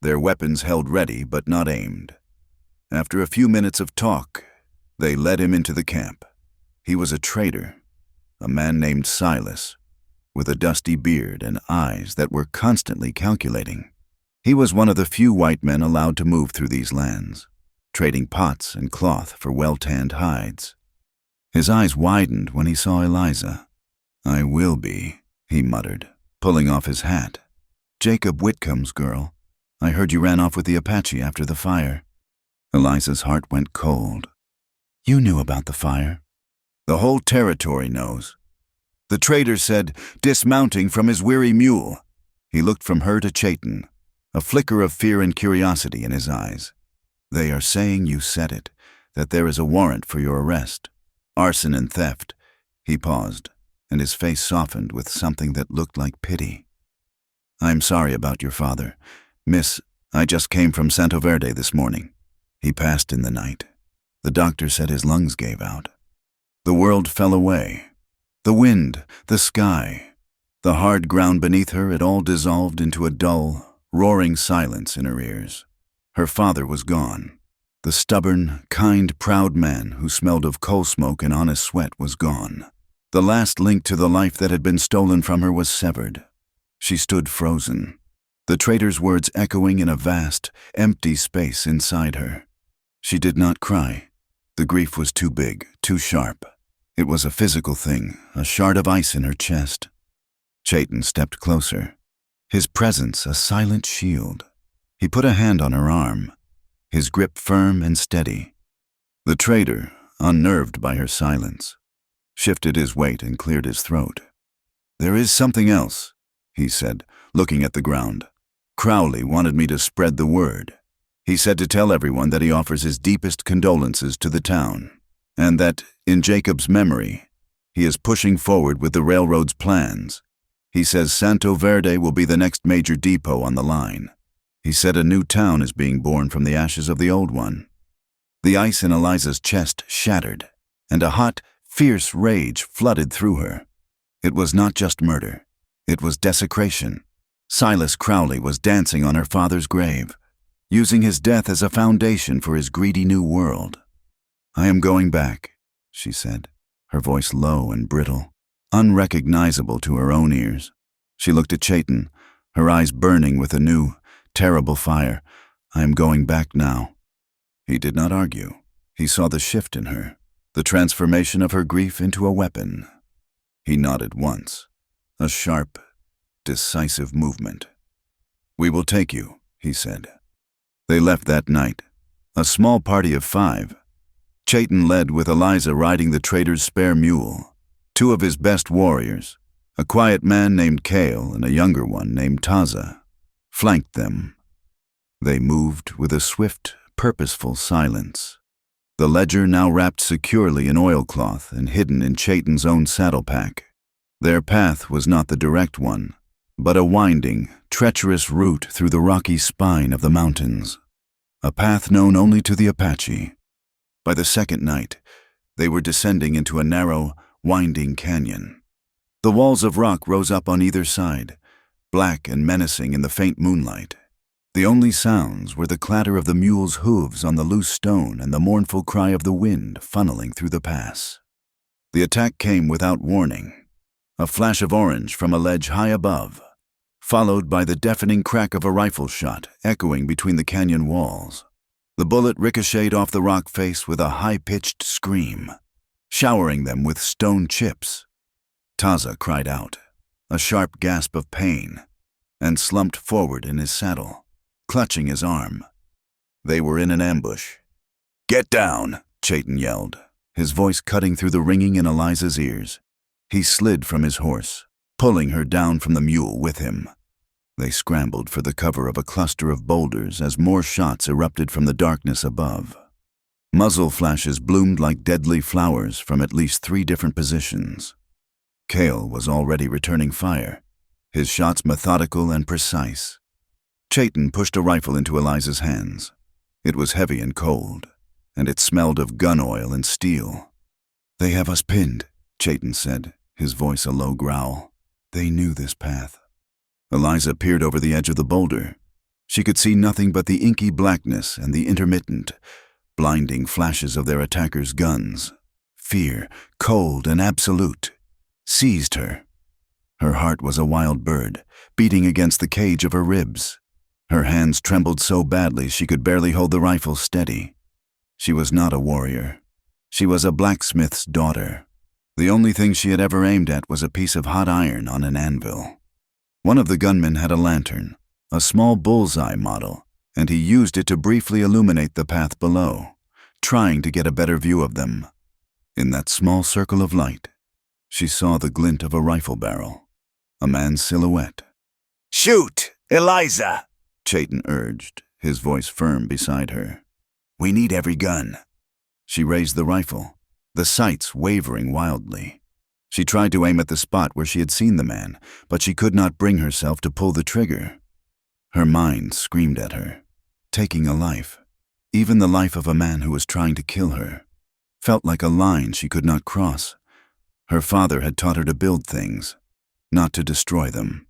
their weapons held ready but not aimed. After a few minutes of talk, they led him into the camp. He was a trader, a man named Silas, with a dusty beard and eyes that were constantly calculating. He was one of the few white men allowed to move through these lands, trading pots and cloth for well-tanned hides. His eyes widened when he saw Eliza. I will be, he muttered, pulling off his hat. Jacob Whitcomb's girl. I heard you ran off with the Apache after the fire. Eliza's heart went cold. You knew about the fire. The whole territory knows. The trader said, dismounting from his weary mule. He looked from her to Chayton, a flicker of fear and curiosity in his eyes. They are saying you said it, that there is a warrant for your arrest. Arson and theft. He paused, and his face softened with something that looked like pity. I'm sorry about your father. Miss, I just came from Santo Verde this morning. He passed in the night. The doctor said his lungs gave out. The world fell away. The wind, the sky, the hard ground beneath her, it all dissolved into a dull, roaring silence in her ears. Her father was gone. The stubborn, kind, proud man who smelled of coal smoke and honest sweat was gone. The last link to the life that had been stolen from her was severed. She stood frozen, the trader's words echoing in a vast, empty space inside her. She did not cry. The grief was too big, too sharp. It was a physical thing, a shard of ice in her chest. Chayton stepped closer, his presence a silent shield. He put a hand on her arm, his grip firm and steady. The trader, unnerved by her silence, shifted his weight and cleared his throat. There is something else, he said, looking at the ground. Crowley wanted me to spread the word. He said to tell everyone that he offers his deepest condolences to the town, and that, in Jacob's memory, he is pushing forward with the railroad's plans. He says Santo Verde will be the next major depot on the line. He said a new town is being born from the ashes of the old one. The ice in Eliza's chest shattered, and a hot, fierce rage flooded through her. It was not just murder. It was desecration. Silas Crowley was dancing on her father's grave, using his death as a foundation for his greedy new world. I am going back, she said, her voice low and brittle, unrecognizable to her own ears. She looked at Chayton, her eyes burning with a new, terrible fire. I am going back now. He did not argue. He saw the shift in her, the transformation of her grief into a weapon. He nodded once, a sharp, decisive movement. We will take you, he said. They left that night, a small party of 5. Chayton led with Eliza riding the trader's spare mule. 2 of his best warriors, a quiet man named Cale and a younger one named Taza, flanked them. They moved with a swift, purposeful silence. The ledger now wrapped securely in oilcloth and hidden in Chayton's own saddle pack. Their path was not the direct one, but a winding, treacherous route through the rocky spine of the mountains, a path known only to the Apache. By the second night, they were descending into a narrow, winding canyon. The walls of rock rose up on either side, black and menacing in the faint moonlight. The only sounds were the clatter of the mule's hooves on the loose stone and the mournful cry of the wind funneling through the pass. The attack came without warning, a flash of orange from a ledge high above, followed by the deafening crack of a rifle shot echoing between the canyon walls. The bullet ricocheted off the rock face with a high-pitched scream, showering them with stone chips. Taza cried out, a sharp gasp of pain, and slumped forward in his saddle, clutching his arm. They were in an ambush. Get down, Chayton yelled, his voice cutting through the ringing in Eliza's ears. He slid from his horse, pulling her down from the mule with him. They scrambled for the cover of a cluster of boulders as more shots erupted from the darkness above. Muzzle flashes bloomed like deadly flowers from at least 3 different positions. Cale was already returning fire, his shots methodical and precise. Chayton pushed a rifle into Eliza's hands. It was heavy and cold, and it smelled of gun oil and steel. They have us pinned, Chayton said, his voice a low growl. They knew this path. Eliza peered over the edge of the boulder. She could see nothing but the inky blackness and the intermittent, blinding flashes of their attackers' guns. Fear, cold and absolute, seized her. Her heart was a wild bird, beating against the cage of her ribs. Her hands trembled so badly she could barely hold the rifle steady. She was not a warrior. She was a blacksmith's daughter. The only thing she had ever aimed at was a piece of hot iron on an anvil. One of the gunmen had a lantern, a small bullseye model, and he used it to briefly illuminate the path below, trying to get a better view of them. In that small circle of light, she saw the glint of a rifle barrel, a man's silhouette. "Shoot, Eliza!" Chayton urged, his voice firm beside her. "We need every gun." She raised the rifle, the sights wavering wildly. She tried to aim at the spot where she had seen the man, but she could not bring herself to pull the trigger. Her mind screamed at her. Taking a life, even the life of a man who was trying to kill her, felt like a line she could not cross. Her father had taught her to build things, not to destroy them.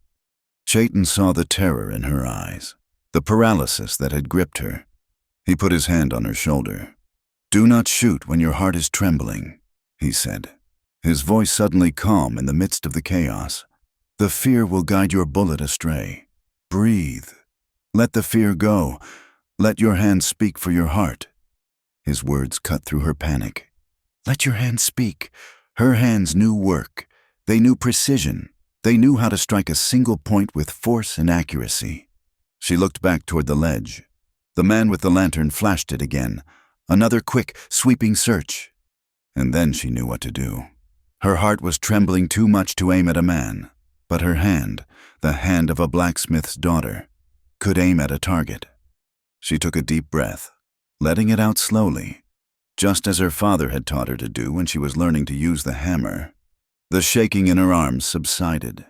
Chayton saw the terror in her eyes, the paralysis that had gripped her. He put his hand on her shoulder. "Do not shoot when your heart is trembling," he said, his voice suddenly calm in the midst of the chaos. "The fear will guide your bullet astray. Breathe. Let the fear go. Let your hand speak for your heart." His words cut through her panic. Let your hand speak. Her hands knew work. They knew precision. They knew how to strike a single point with force and accuracy. She looked back toward the ledge. The man with the lantern flashed it again. Another quick, sweeping search. And then she knew what to do. Her heart was trembling too much to aim at a man, but her hand, the hand of a blacksmith's daughter, could aim at a target. She took a deep breath, letting it out slowly, just as her father had taught her to do when she was learning to use the hammer. The shaking in her arms subsided.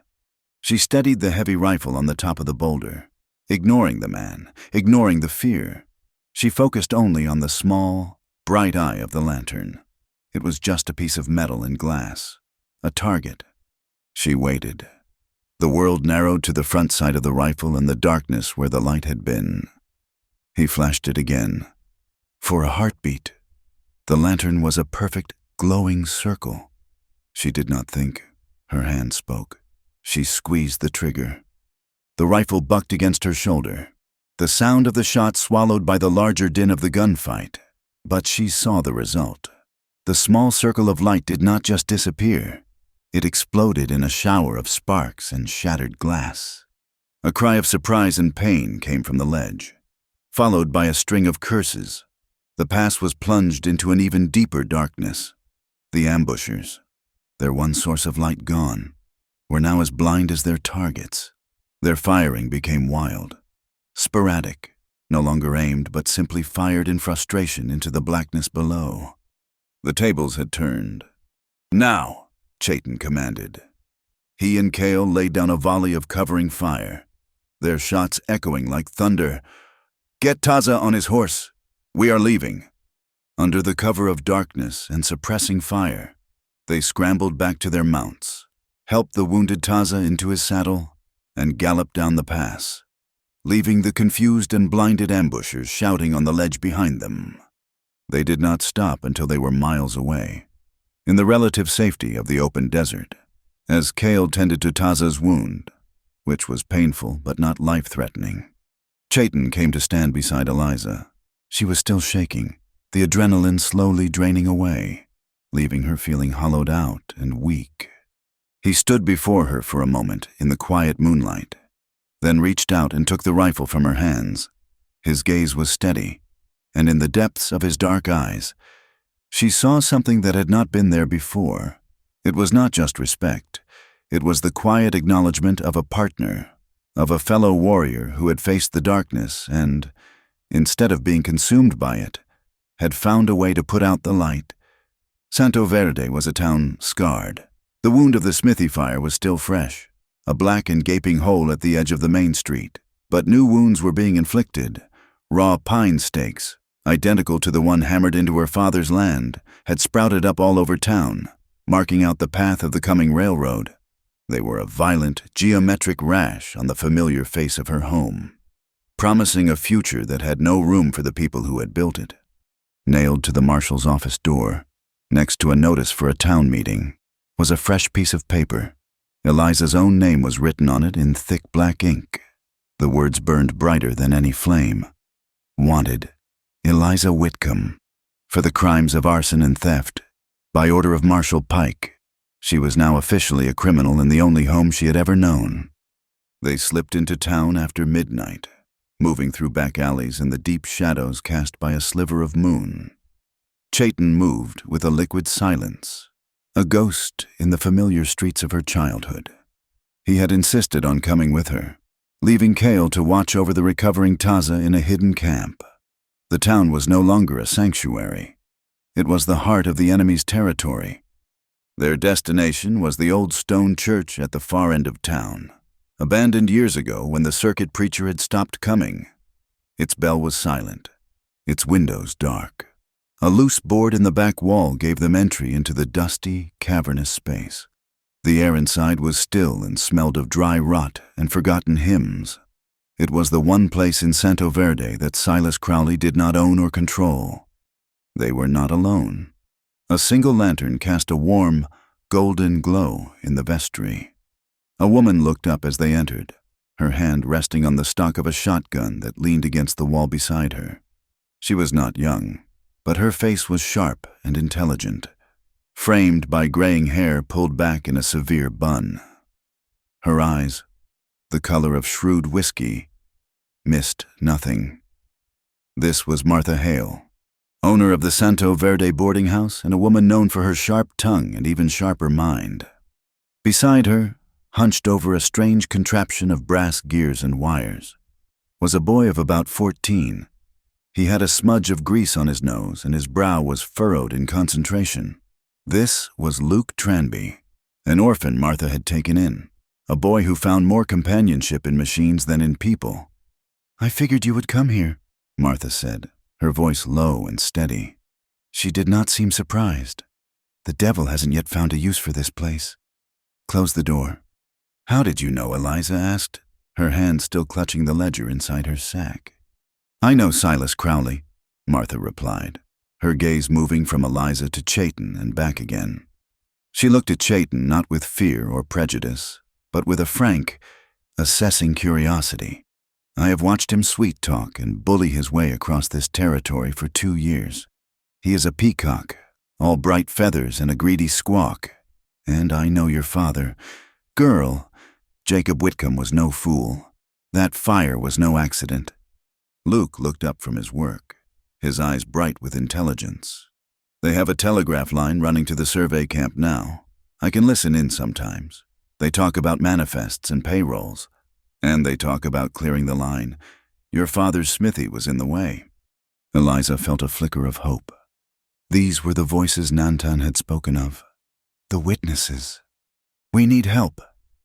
She steadied the heavy rifle on the top of the boulder, ignoring the man, ignoring the fear. She focused only on the small, bright eye of the lantern. It was just a piece of metal and glass, a target. She waited. The world narrowed to the front sight of the rifle and the darkness where the light had been. He flashed it again. For a heartbeat, the lantern was a perfect, glowing circle. She did not think. Her hand spoke. She squeezed the trigger. The rifle bucked against her shoulder, the sound of the shot swallowed by the larger din of the gunfight. But she saw the result. The small circle of light did not just disappear. It exploded in a shower of sparks and shattered glass. A cry of surprise and pain came from the ledge, followed by a string of curses. The pass was plunged into an even deeper darkness. The ambushers, their one source of light gone, were now as blind as their targets. Their firing became wild, sporadic, no longer aimed but simply fired in frustration into the blackness below. The tables had turned. "Now," Chayton commanded. He and Cale laid down a volley of covering fire, their shots echoing like thunder. "Get Taza on his horse. We are leaving." Under the cover of darkness and suppressing fire, they scrambled back to their mounts, helped the wounded Taza into his saddle, and galloped down the pass, leaving the confused and blinded ambushers shouting on the ledge behind them. They did not stop until they were miles away, in the relative safety of the open desert, as Cale tended to Taza's wound, which was painful but not life-threatening. Chayton came to stand beside Eliza. She was still shaking, the adrenaline slowly draining away, leaving her feeling hollowed out and weak. He stood before her for a moment in the quiet moonlight, then reached out and took the rifle from her hands. His gaze was steady, and in the depths of his dark eyes, she saw something that had not been there before. It was not just respect. It was the quiet acknowledgement of a partner, of a fellow warrior who had faced the darkness and, instead of being consumed by it, had found a way to put out the light. Santo Verde was a town scarred. The wound of the smithy fire was still fresh, a black and gaping hole at the edge of the main street. But new wounds were being inflicted. Raw pine stakes, identical to the one hammered into her father's land, had sprouted up all over town, marking out the path of the coming railroad. They were a violent, geometric rash on the familiar face of her home, promising a future that had no room for the people who had built it. Nailed to the marshal's office door, next to a notice for a town meeting, was a fresh piece of paper. Eliza's own name was written on it in thick black ink. The words burned brighter than any flame. Wanted, Eliza Whitcomb, for the crimes of arson and theft. By order of Marshal Pike, she was now officially a criminal in the only home she had ever known. They slipped into town after midnight, moving through back alleys in the deep shadows cast by a sliver of moon. Chayton moved with a liquid silence, a ghost in the familiar streets of her childhood. He had insisted on coming with her, leaving Cale to watch over the recovering Taza in a hidden camp. The town was no longer a sanctuary. It was the heart of the enemy's territory. Their destination was the old stone church at the far end of town, abandoned years ago when the circuit preacher had stopped coming. Its bell was silent, its windows dark. A loose board in the back wall gave them entry into the dusty, cavernous space. The air inside was still and smelled of dry rot and forgotten hymns. It was the one place in Santo Verde that Silas Crowley did not own or control. They were not alone. A single lantern cast a warm, golden glow in the vestry. A woman looked up as they entered, her hand resting on the stock of a shotgun that leaned against the wall beside her. She was not young, but her face was sharp and intelligent, framed by graying hair pulled back in a severe bun. Her eyes, the color of shrewd whiskey, missed nothing. This was Martha Hale, owner of the Santo Verde boarding house and a woman known for her sharp tongue and even sharper mind. Beside her, hunched over a strange contraption of brass gears and wires, was a boy of about 14. He had a smudge of grease on his nose and his brow was furrowed in concentration. This was Luke Tranby, an orphan Martha had taken in, a boy who found more companionship in machines than in people. "I figured you would come here," Martha said, her voice low and steady. She did not seem surprised. "The devil hasn't yet found a use for this place. Close the door." "How did you know?" Eliza asked, her hand still clutching the ledger inside her sack. "I know Silas Crowley," Martha replied, her gaze moving from Eliza to Chayton and back again. She looked at Chayton not with fear or prejudice, but with a frank, assessing curiosity. "I have watched him sweet-talk and bully his way across this territory for 2 years. He is a peacock, all bright feathers and a greedy squawk. And I know your father. Girl, Jacob Whitcomb was no fool. That fire was no accident." Luke looked up from his work, his eyes bright with intelligence. "They have a telegraph line running to the survey camp now. I can listen in sometimes. They talk about manifests and payrolls, and they talk about clearing the line. Your father's smithy was in the way." Eliza felt a flicker of hope. These were the voices Nantan had spoken of, the witnesses. "We need help,"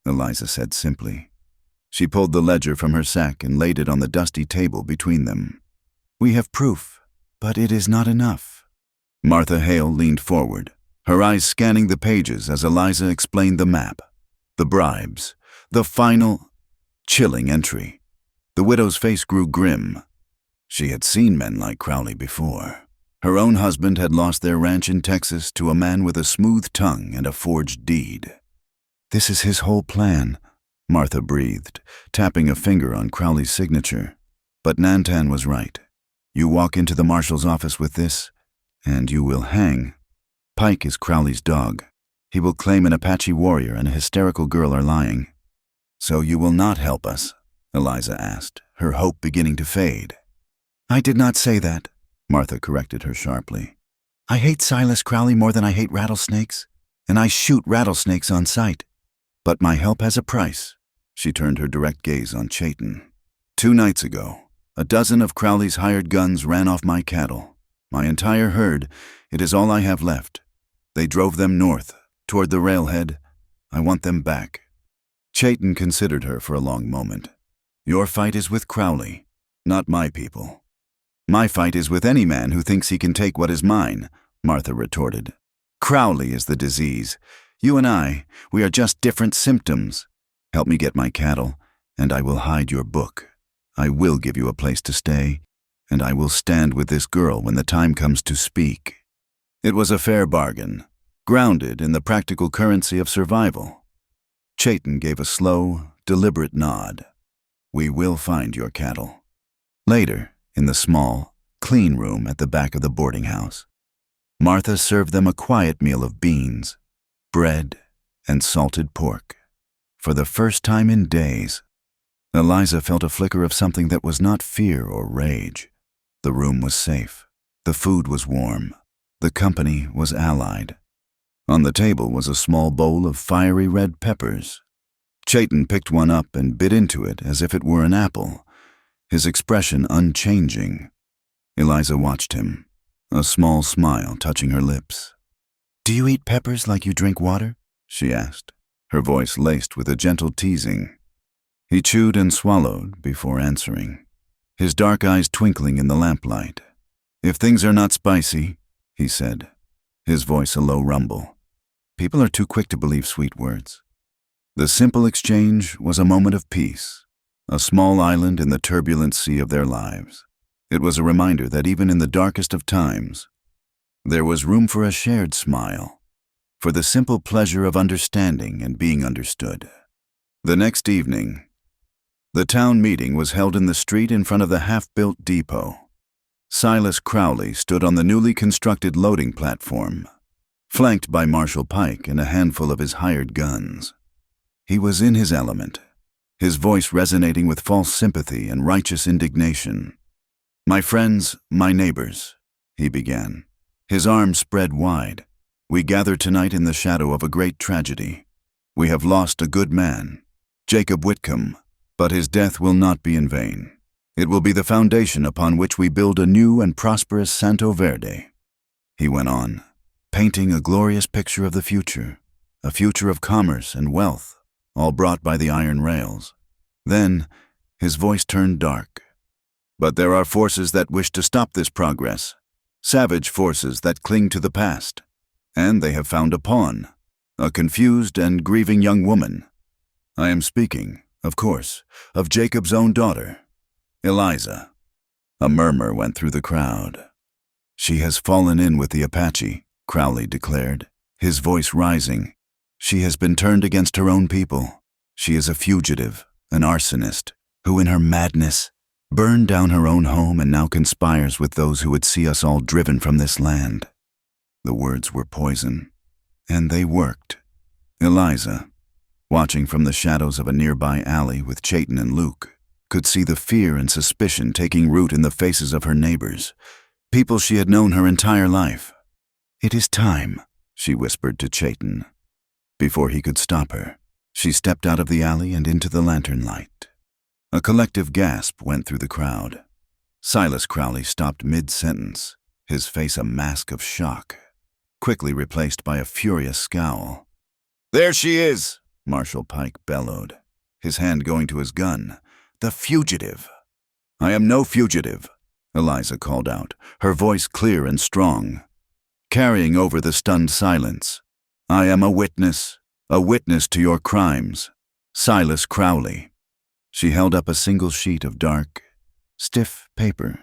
Eliza said simply. She pulled the ledger from her sack and laid it on the dusty table between them. "We have proof, but it is not enough." Martha Hale leaned forward, her eyes scanning the pages as Eliza explained the map, the bribes, the final, chilling entry. The widow's face grew grim. She had seen men like Crowley before. Her own husband had lost their ranch in Texas to a man with a smooth tongue and a forged deed. "This is his whole plan," Martha breathed, tapping a finger on Crowley's signature. But Nantan was right. You walk into the marshal's office with this, and you will hang. Pike is Crowley's dog. He will claim an Apache warrior and a hysterical girl are lying. "So you will not help us?" Eliza asked, her hope beginning to fade. "I did not say that," Martha corrected her sharply. "I hate Silas Crowley more than I hate rattlesnakes, and I shoot rattlesnakes on sight. But my help has a price." She turned her direct gaze on Chayton. 2 nights ago, a dozen of Crowley's hired guns ran off my cattle. My entire herd, it is all I have left. They drove them north, toward the railhead. I want them back." Chayton considered her for a long moment. "Your fight is with Crowley, not my people." "My fight is with any man who thinks he can take what is mine," Martha retorted. "Crowley is the disease. You and I, we are just different symptoms. Help me get my cattle, and I will hide your book. I will give you a place to stay, and I will stand with this girl when the time comes to speak." It was a fair bargain, grounded in the practical currency of survival. Chayton gave a slow, deliberate nod. "We will find your cattle." Later, in the small, clean room at the back of the boarding house, Martha served them a quiet meal of beans, bread, and salted pork. For the first time in days, Eliza felt a flicker of something that was not fear or rage. The room was safe. The food was warm. The company was allied. On the table was a small bowl of fiery red peppers. Chayton picked one up and bit into it as if it were an apple, his expression unchanging. Eliza watched him, a small smile touching her lips. "Do you eat peppers like you drink water?" she asked, her voice laced with a gentle teasing. He chewed and swallowed before answering, his dark eyes twinkling in the lamplight. "If things are not spicy," he said, his voice a low rumble. People are too quick to believe sweet words. The simple exchange was a moment of peace, a small island in the turbulent sea of their lives. It was a reminder that even in the darkest of times, there was room for a shared smile, for the simple pleasure of understanding and being understood. The next evening, the town meeting was held in the street in front of the half-built depot. Silas Crowley stood on the newly constructed loading platform, flanked by Marshal Pike and a handful of his hired guns. He was in his element, his voice resonating with false sympathy and righteous indignation. "My friends, my neighbors," he began, his arms spread wide. "We gather tonight in the shadow of a great tragedy. We have lost a good man, Jacob Whitcomb, but his death will not be in vain. It will be the foundation upon which we build a new and prosperous Santo Verde," he went on, painting a glorious picture of the future, a future of commerce and wealth, all brought by the iron rails. Then his voice turned dark. "But there are forces that wish to stop this progress, savage forces that cling to the past, and they have found a pawn, a confused and grieving young woman. I am speaking, of course, of Jacob's own daughter, Eliza." A murmur went through the crowd. "She has fallen in with the Apache," Crowley declared, his voice rising. "She has been turned against her own people. She is a fugitive, an arsonist, who in her madness burned down her own home and now conspires with those who would see us all driven from this land." The words were poison, and they worked. Eliza, watching from the shadows of a nearby alley with Chayton and Luke, could see the fear and suspicion taking root in the faces of her neighbors, people she had known her entire life. "It is time," she whispered to Chayton. Before he could stop her, she stepped out of the alley and into the lantern light. A collective gasp went through the crowd. Silas Crowley stopped mid-sentence, his face a mask of shock, quickly replaced by a furious scowl. "There she is!" Marshal Pike bellowed, his hand going to his gun. "The fugitive!" "I am no fugitive," Eliza called out, her voice clear and strong, carrying over the stunned silence. "I am a witness to your crimes, Silas Crowley." She held up a single sheet of dark, stiff paper.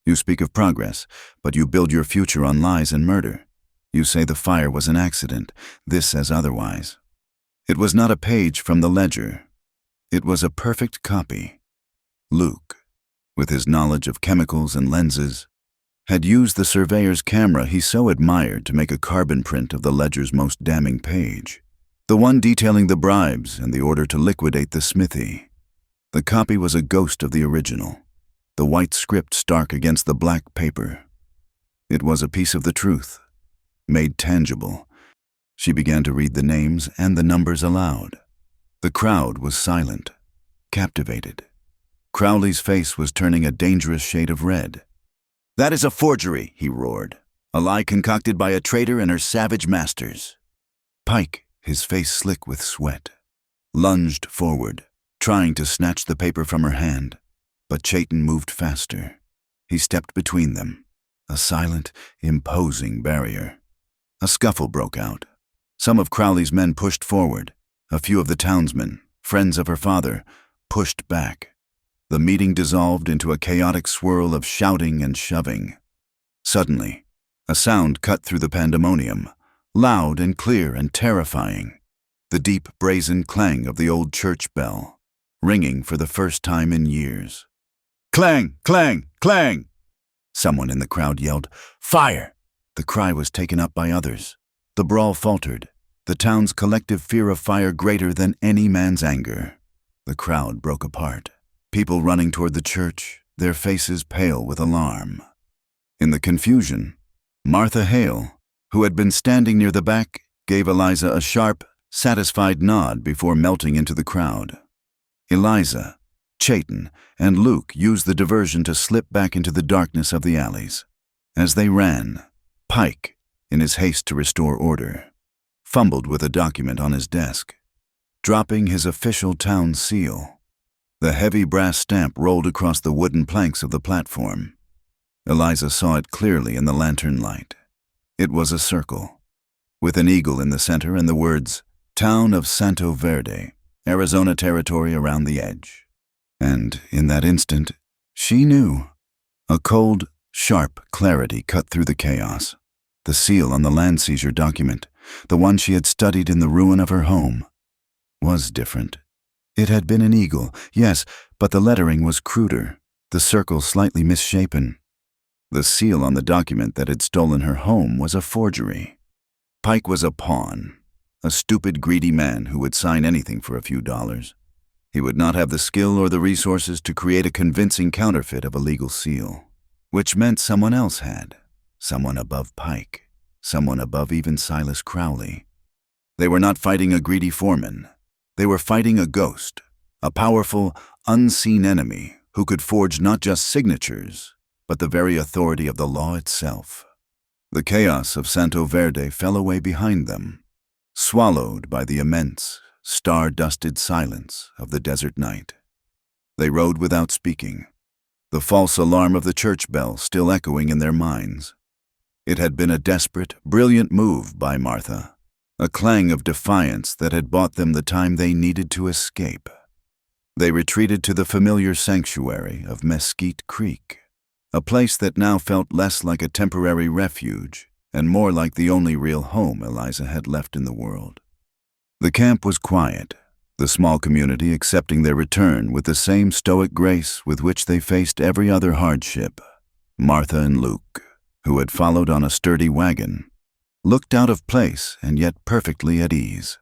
"You speak of progress, but you build your future on lies and murder. You say the fire was an accident. This says otherwise." It was not a page from the ledger. It was a perfect copy. Luke, with his knowledge of chemicals and lenses, had used the surveyor's camera he so admired to make a carbon print of the ledger's most damning page, the one detailing the bribes and the order to liquidate the smithy. The copy was a ghost of the original, the white script stark against the black paper. It was a piece of the truth, made tangible. She began to read the names and the numbers aloud. The crowd was silent, captivated. Crowley's face was turning a dangerous shade of red. "That is a forgery," he roared. "A lie concocted by a traitor and her savage masters." Pike, his face slick with sweat, lunged forward, trying to snatch the paper from her hand, but Chayton moved faster. He stepped between them, a silent, imposing barrier. A scuffle broke out. Some of Crowley's men pushed forward. A few of the townsmen, friends of her father, pushed back. The meeting dissolved into a chaotic swirl of shouting and shoving. Suddenly, a sound cut through the pandemonium, loud and clear and terrifying. The deep, brazen clang of the old church bell, ringing for the first time in years. "Clang! Clang! Clang!" Someone in the crowd yelled, "Fire!" The cry was taken up by others. The brawl faltered, the town's collective fear of fire greater than any man's anger. The crowd broke apart, people running toward the church, their faces pale with alarm. In the confusion, Martha Hale, who had been standing near the back, gave Eliza a sharp, satisfied nod before melting into the crowd. Eliza, Chayton, and Luke used the diversion to slip back into the darkness of the alleys. As they ran, Pike, in his haste to restore order, fumbled with a document on his desk, dropping his official town seal. The heavy brass stamp rolled across the wooden planks of the platform. Eliza saw it clearly in the lantern light. It was a circle, with an eagle in the center and the words, "Town of Santo Verde, Arizona Territory" around the edge. And in that instant, she knew. A cold, sharp clarity cut through the chaos. The seal on the land seizure document, the one she had studied in the ruin of her home, was different. It had been an eagle, yes, but the lettering was cruder, the circle slightly misshapen. The seal on the document that had stolen her home was a forgery. Pike was a pawn, a stupid, greedy man who would sign anything for a few dollars. He would not have the skill or the resources to create a convincing counterfeit of a legal seal, which meant someone else had, someone above Pike, someone above even Silas Crowley. They were not fighting a greedy foreman. They were fighting a ghost, a powerful, unseen enemy who could forge not just signatures, but the very authority of the law itself. The chaos of Santo Verde fell away behind them, swallowed by the immense, star-dusted silence of the desert night. They rode without speaking, the false alarm of the church bell still echoing in their minds. It had been a desperate, brilliant move by Martha, a clang of defiance that had bought them the time they needed to escape. They retreated to the familiar sanctuary of Mesquite Creek, a place that now felt less like a temporary refuge and more like the only real home Eliza had left in the world. The camp was quiet, the small community accepting their return with the same stoic grace with which they faced every other hardship. Martha and Luke, who had followed on a sturdy wagon, looked out of place and yet perfectly at ease.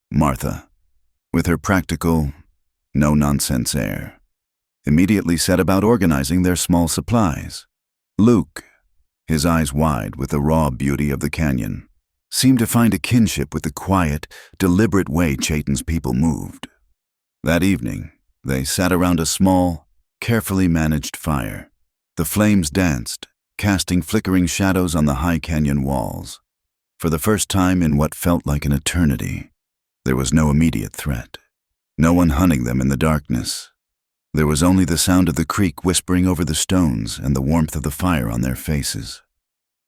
Martha, with her practical, no-nonsense air, immediately set about organizing their small supplies. Luke, his eyes wide with the raw beauty of the canyon, seemed to find a kinship with the quiet, deliberate way Chayton's people moved. That evening, they sat around a small, carefully managed fire. The flames danced, casting flickering shadows on the high canyon walls. For the first time in what felt like an eternity, there was no immediate threat. No one hunting them in the darkness. There was only the sound of the creek whispering over the stones and the warmth of the fire on their faces.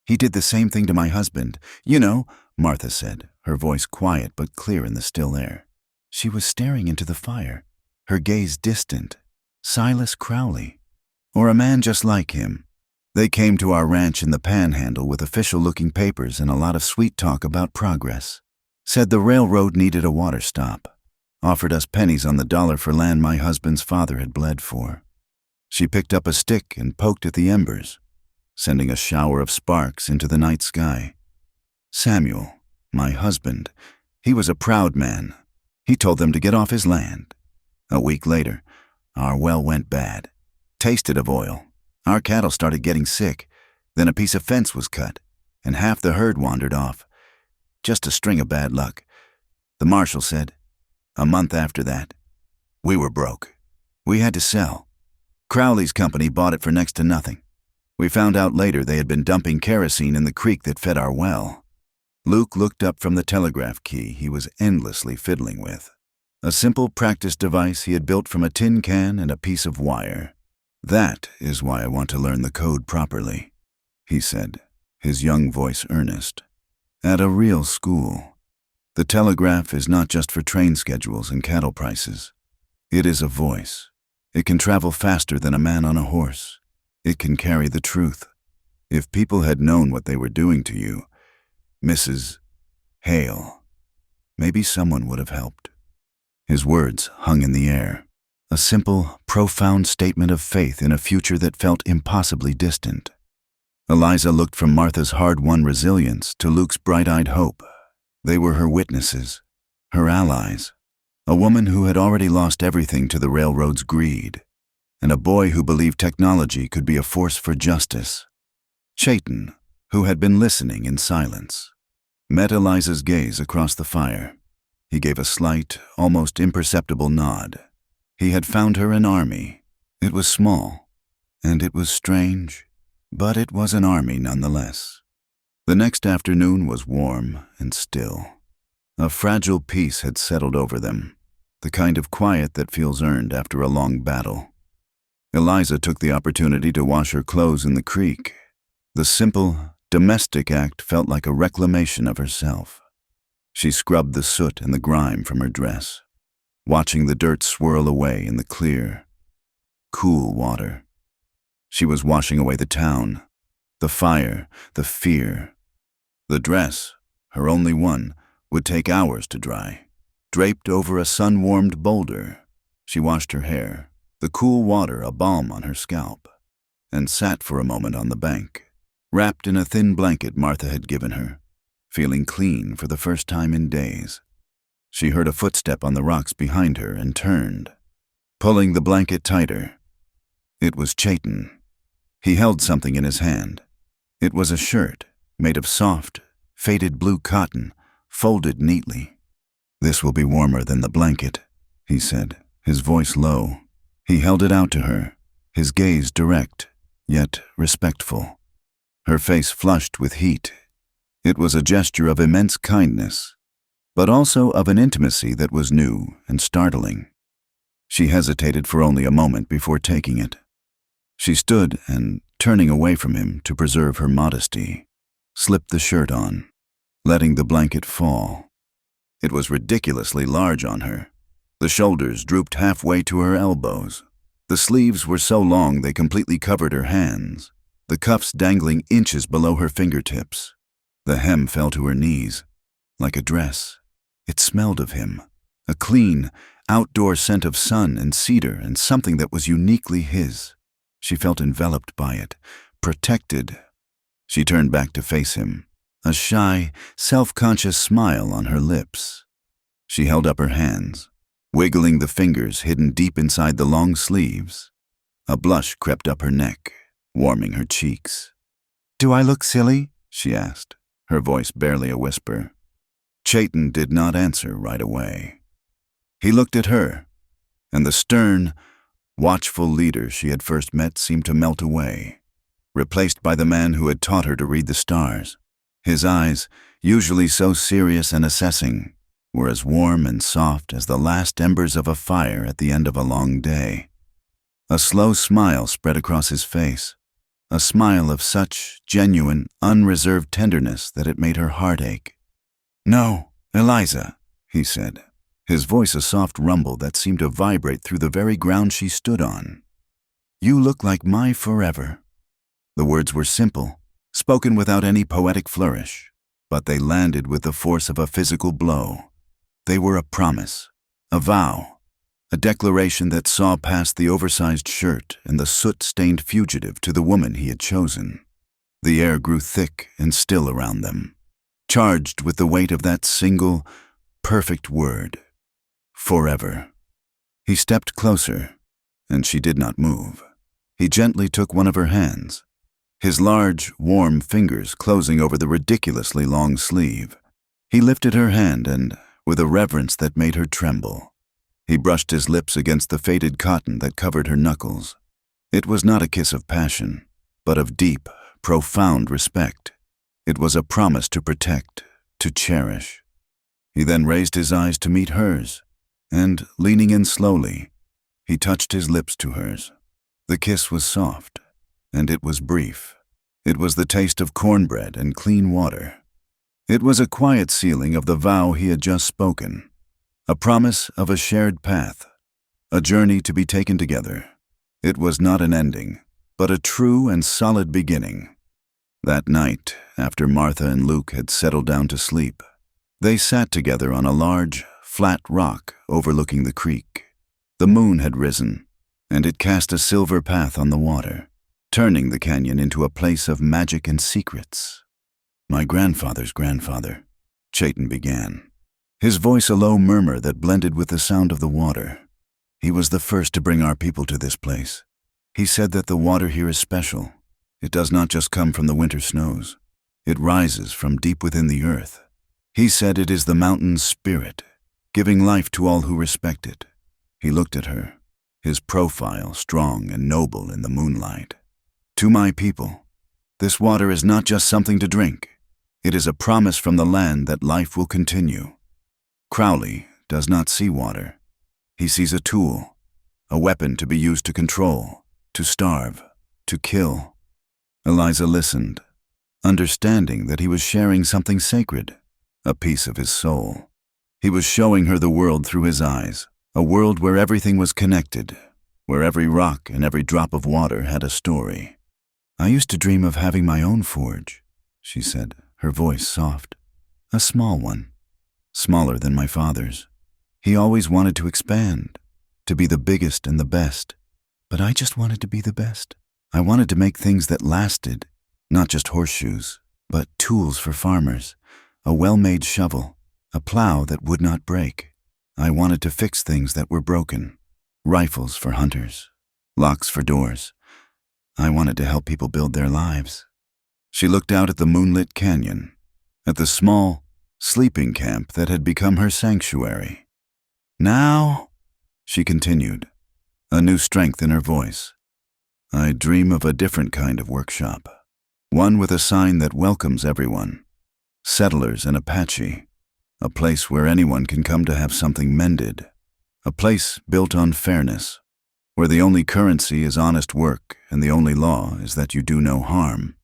"He did the same thing to my husband, you know," Martha said, her voice quiet but clear in the still air. She was staring into the fire, her gaze distant. Silas Crowley, or a man just like him. They came to our ranch in the Panhandle with official-looking papers and a lot of sweet talk about progress. Said the railroad needed a water stop. Offered us pennies on the dollar for land my husband's father had bled for. She picked up a stick and poked at the embers, sending a shower of sparks into the night sky. Samuel, my husband, he was a proud man. He told them to get off his land. A week later, our well went bad. Tasted of oil. Our cattle started getting sick. Then a piece of fence was cut, and half the herd wandered off. Just a string of bad luck. The marshal said, a month after that, we were broke. We had to sell. Crowley's company bought it for next to nothing. We found out later they had been dumping kerosene in the creek that fed our well. Luke looked up from the telegraph key he was endlessly fiddling with. A simple practice device he had built from a tin can and a piece of wire. "That is why I want to learn the code properly," he said, his young voice earnest. "At a real school. The telegraph is not just for train schedules and cattle prices. It is a voice. It can travel faster than a man on a horse. It can carry the truth. If people had known what they were doing to you, Mrs. Hale, maybe someone would have helped." His words hung in the air, a simple, profound statement of faith in a future that felt impossibly distant. Eliza looked from Martha's hard-won resilience to Luke's bright-eyed hope. They were her witnesses, her allies, a woman who had already lost everything to the railroad's greed, and a boy who believed technology could be a force for justice. Chayton, who had been listening in silence, met Eliza's gaze across the fire. He gave a slight, almost imperceptible nod. He had found her an army. It was small, and it was strange, but it was an army nonetheless. The next afternoon was warm and still. A fragile peace had settled over them, the kind of quiet that feels earned after a long battle. Eliza took the opportunity to wash her clothes in the creek. The simple, domestic act felt like a reclamation of herself. She scrubbed the soot and the grime from her dress, watching the dirt swirl away in the clear, cool water. She was washing away the town, the fire, the fear. The dress, her only one, would take hours to dry. Draped over a sun-warmed boulder, she washed her hair, the cool water a balm on her scalp, and sat for a moment on the bank, wrapped in a thin blanket Martha had given her, feeling clean for the first time in days. She heard a footstep on the rocks behind her and turned, pulling the blanket tighter. It was Chayton. He held something in his hand. It was a shirt made of soft, faded blue cotton, folded neatly. "This will be warmer than the blanket," he said, his voice low. He held it out to her, his gaze direct, yet respectful. Her face flushed with heat. It was a gesture of immense kindness, but also of an intimacy that was new and startling. She hesitated for only a moment before taking it. She stood and, turning away from him to preserve her modesty, slipped the shirt on, letting the blanket fall. It was ridiculously large on her. The shoulders drooped halfway to her elbows. The sleeves were so long they completely covered her hands, the cuffs dangling inches below her fingertips. The hem fell to her knees, like a dress. It smelled of him, a clean, outdoor scent of sun and cedar and something that was uniquely his. She felt enveloped by it, protected. She turned back to face him, a shy, self-conscious smile on her lips. She held up her hands, wiggling the fingers hidden deep inside the long sleeves. A blush crept up her neck, warming her cheeks. "Do I look silly?" she asked, her voice barely a whisper. Chayton did not answer right away. He looked at her, and the stern, watchful leader she had first met seemed to melt away, replaced by the man who had taught her to read the stars. His eyes, usually so serious and assessing, were as warm and soft as the last embers of a fire at the end of a long day. A slow smile spread across his face, a smile of such genuine, unreserved tenderness that it made her heart ache. "No, Eliza," he said, his voice a soft rumble that seemed to vibrate through the very ground she stood on. "You look like my forever." The words were simple, spoken without any poetic flourish, but they landed with the force of a physical blow. They were a promise, a vow, a declaration that saw past the oversized shirt and the soot-stained fugitive to the woman he had chosen. The air grew thick and still around them, charged with the weight of that single, perfect word. Forever. He stepped closer, and she did not move. He gently took one of her hands, his large, warm fingers closing over the ridiculously long sleeve. He lifted her hand and, with a reverence that made her tremble, he brushed his lips against the faded cotton that covered her knuckles. It was not a kiss of passion, but of deep, profound respect. It was a promise to protect, to cherish. He then raised his eyes to meet hers, and, leaning in slowly, he touched his lips to hers. The kiss was soft, and it was brief. It was the taste of cornbread and clean water. It was a quiet sealing of the vow he had just spoken, a promise of a shared path, a journey to be taken together. It was not an ending, but a true and solid beginning. That night, after Martha and Luke had settled down to sleep, they sat together on a large, flat rock overlooking the creek. The moon had risen, and it cast a silver path on the water, turning the canyon into a place of magic and secrets. "My grandfather's grandfather," Chayton began, his voice a low murmur that blended with the sound of the water. "He was the first to bring our people to this place. He said that the water here is special. It does not just come from the winter snows. It rises from deep within the earth. He said it is the mountain's spirit, giving life to all who respect it. He looked at her, his profile strong and noble in the moonlight. To my people, this water is not just something to drink. It is a promise from the land that life will continue. Crowley does not see water. He sees a tool, a weapon to be used to control, to starve, to kill. Eliza listened, understanding that he was sharing something sacred, a piece of his soul. He was showing her the world through his eyes, a world where everything was connected, where every rock and every drop of water had a story. I used to dream of having my own forge, she said, her voice soft. A small one, smaller than my father's. He always wanted to expand, to be the biggest and the best. But I just wanted to be the best. I wanted to make things that lasted, not just horseshoes, but tools for farmers, a well-made shovel, a plow that would not break. I wanted to fix things that were broken, rifles for hunters, locks for doors. I wanted to help people build their lives. She looked out at the moonlit canyon, at the small, sleeping camp that had become her sanctuary. Now, she continued, a new strength in her voice, I dream of a different kind of workshop, one with a sign that welcomes everyone, settlers and Apache, a place where anyone can come to have something mended, a place built on fairness, where the only currency is honest work and the only law is that you do no harm.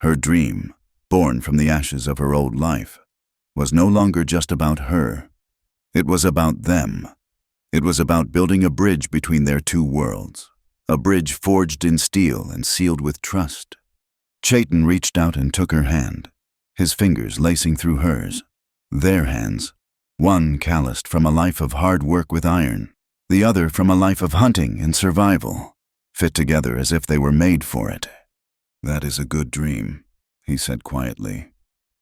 Her dream, born from the ashes of her old life, was no longer just about her. It was about them. It was about building a bridge between their two worlds, a bridge forged in steel and sealed with trust. Chayton reached out and took her hand, his fingers lacing through hers. Their hands, one calloused from a life of hard work with iron, the other from a life of hunting and survival, fit together as if they were made for it. That is a good dream, he said quietly.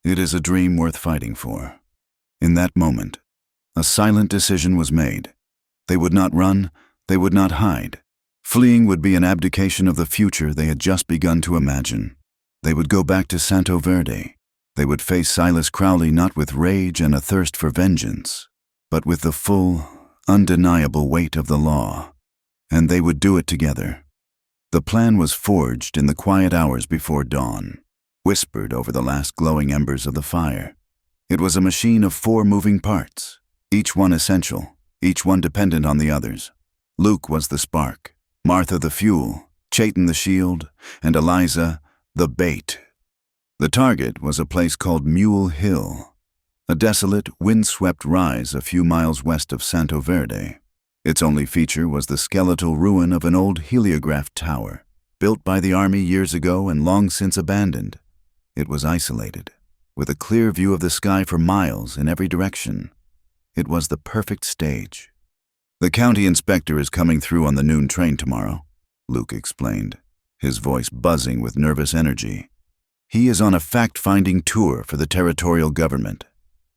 It is a dream worth fighting for. In that moment, a silent decision was made. They would not run, they would not hide. Fleeing would be an abdication of the future they had just begun to imagine. They would go back to Santo Verde. They would face Silas Crowley not with rage and a thirst for vengeance, but with the full, undeniable weight of the law. And they would do it together. The plan was forged in the quiet hours before dawn, whispered over the last glowing embers of the fire. It was a machine of 4 moving parts, each one essential, each one dependent on the others. Luke was the spark, Martha the fuel, Chayton the shield, and Eliza the bait. The target was a place called Mule Hill, a desolate, wind-swept rise a few miles west of Santo Verde. Its only feature was the skeletal ruin of an old heliograph tower, built by the army years ago and long since abandoned. It was isolated, with a clear view of the sky for miles in every direction. It was the perfect stage. The county inspector is coming through on the noon train tomorrow, Luke explained, his voice buzzing with nervous energy. He is on a fact-finding tour for the territorial government.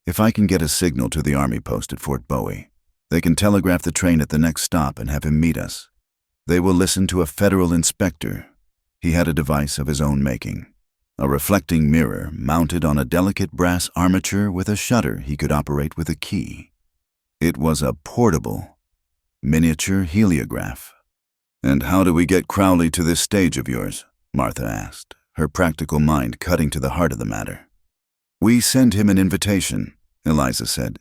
If I can get a signal to the army post at Fort Bowie, they can telegraph the train at the next stop and have him meet us. They will listen to a federal inspector. He had a device of his own making, a reflecting mirror mounted on a delicate brass armature with a shutter he could operate with a key. It was a portable, miniature heliograph. And how do we get Crowley to this stage of yours? Martha asked, her practical mind cutting to the heart of the matter. We send him an invitation, Eliza said.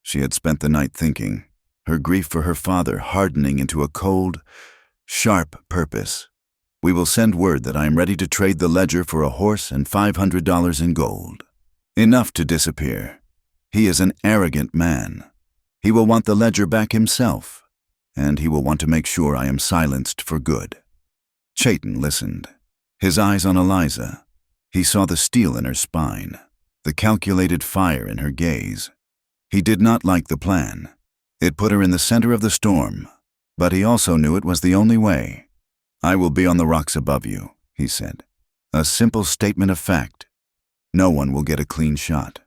She had spent the night thinking, her grief for her father hardening into a cold, sharp purpose. We will send word that I am ready to trade the ledger for a horse and $500 in gold. Enough to disappear. He is an arrogant man. He will want the ledger back himself, and he will want to make sure I am silenced for good. Chayton listened, his eyes on Eliza. He saw the steel in her spine, the calculated fire in her gaze. He did not like the plan. It put her in the center of the storm, but he also knew it was the only way. I will be on the rocks above you, he said. A simple statement of fact. No one will get a clean shot.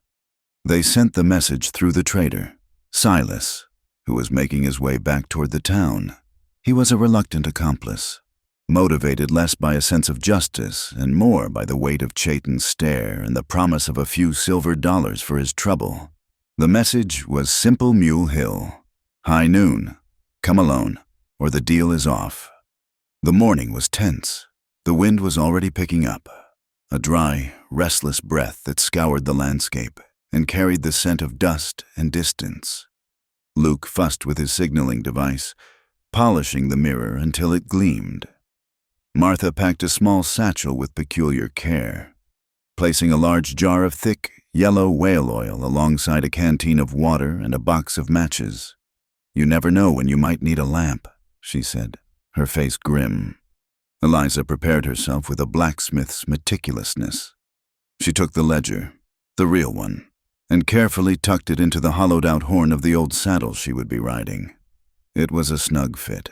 They sent the message through the trader, Silas, who was making his way back toward the town. He was a reluctant accomplice. motivated less by a sense of justice and more by the weight of Chayton's stare and the promise of a few silver dollars for his trouble. The message was simple: Mule Hill. High noon. Come alone, or the deal is off. The morning was tense. The wind was already picking up, a dry, restless breath that scoured the landscape and carried the scent of dust and distance. Luke fussed with his signaling device, polishing the mirror until it gleamed. Martha packed a small satchel with peculiar care, placing a large jar of thick, yellow whale oil alongside a canteen of water and a box of matches. "You never know when you might need a lamp," she said, her face grim. Eliza prepared herself with a blacksmith's meticulousness. She took the ledger, the real one, and carefully tucked it into the hollowed-out horn of the old saddle she would be riding. It was a snug fit.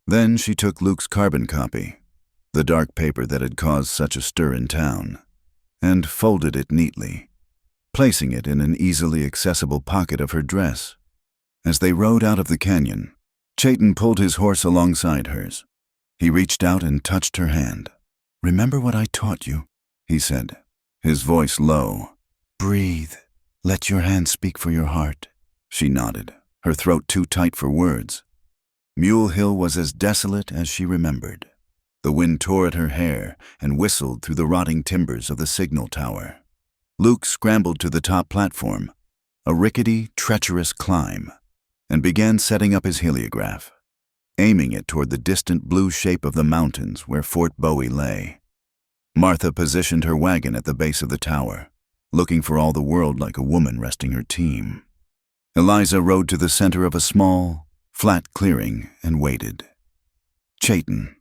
Then she took Luke's carbon copy, the dark paper that had caused such a stir in town, and folded it neatly, placing it in an easily accessible pocket of her dress. As they rode out of the canyon, Chayton pulled his horse alongside hers. He reached out and touched her hand. "Remember what I taught you," he said, his voice low. "Breathe. Let your hand speak for your heart." She nodded, her throat too tight for words. Mule Hill was as desolate as she remembered. The wind tore at her hair and whistled through the rotting timbers of the signal tower. Luke scrambled to the top platform, a rickety, treacherous climb, and began setting up his heliograph, aiming it toward the distant blue shape of the mountains where Fort Bowie lay. Martha positioned her wagon at the base of the tower, looking for all the world like a woman resting her team. Eliza rode to the center of a small, flat clearing and waited. Chayton,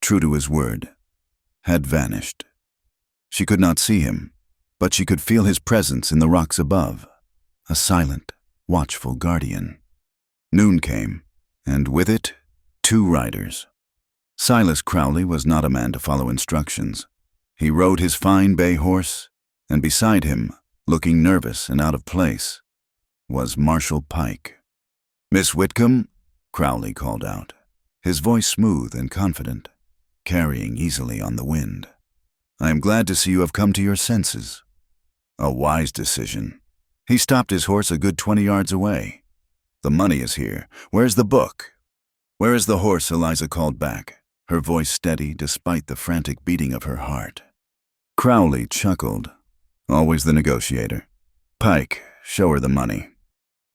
true to his word, had vanished. She could not see him, but she could feel his presence in the rocks above, a silent, watchful guardian. Noon came, and with it, 2 riders. Silas Crowley was not a man to follow instructions. He rode his fine bay horse, and beside him, looking nervous and out of place, was Marshal Pike. "Miss Whitcomb," Crowley called out, his voice smooth and confident, carrying easily on the wind. "I am glad to see you have come to your senses." A wise decision. He stopped his horse a good 20 yards away. "The money is here. Where's the book?" "Where is the horse?" Eliza called back, her voice steady despite the frantic beating of her heart. Crowley chuckled. Always the negotiator. "Pike, show her the money."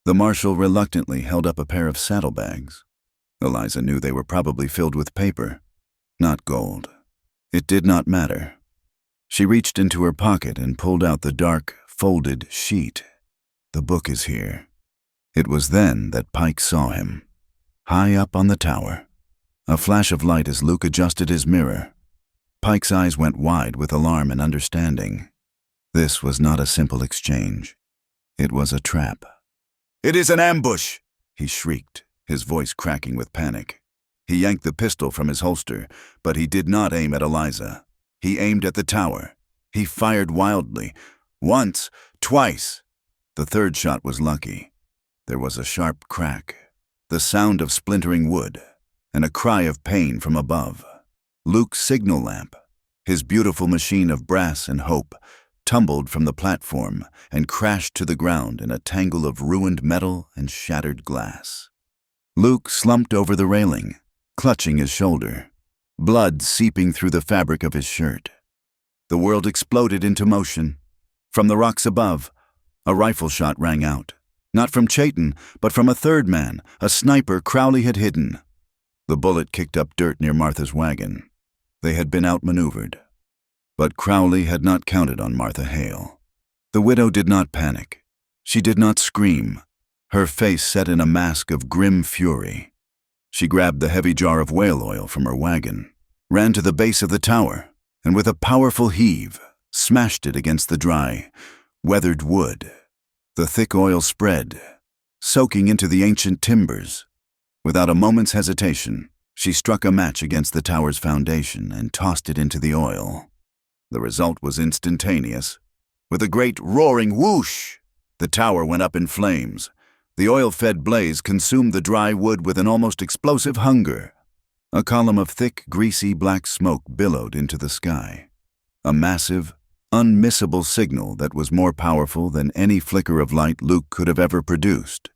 The marshal reluctantly held up a pair of saddlebags. Eliza knew they were probably filled with paper, not gold. It did not matter. She reached into her pocket and pulled out the dark, folded sheet. "The book is here." It was then that Pike saw him, high up on the tower. A flash of light as Luke adjusted his mirror. Pike's eyes went wide with alarm and understanding. This was not a simple exchange. It was a trap. It is an ambush! He shrieked, his voice cracking with panic. He yanked the pistol from his holster, but he did not aim at Eliza. He aimed at the tower. He fired wildly. Once, twice. The third shot was lucky. There was a sharp crack, the sound of splintering wood, and a cry of pain from above. Luke's signal lamp, his beautiful machine of brass and hope, tumbled from the platform and crashed to the ground in a tangle of ruined metal and shattered glass. Luke slumped over the railing, clutching his shoulder, blood seeping through the fabric of his shirt. The world exploded into motion. From the rocks above, a rifle shot rang out. Not from Chayton, but from a third man, a sniper Crowley had hidden. The bullet kicked up dirt near Martha's wagon. They had been outmaneuvered. But Crowley had not counted on Martha Hale. The widow did not panic. She did not scream, her face set in a mask of grim fury. She grabbed the heavy jar of whale oil from her wagon, ran to the base of the tower, and with a powerful heave, smashed it against the dry, weathered wood. The thick oil spread, soaking into the ancient timbers. Without a moment's hesitation, she struck a match against the tower's foundation and tossed it into the oil. The result was instantaneous. With a great roaring whoosh, the tower went up in flames. The oil-fed blaze consumed the dry wood with an almost explosive hunger. A column of thick, greasy black smoke billowed into the sky. A massive, unmissable signal that was more powerful than any flicker of light Luke could have ever produced.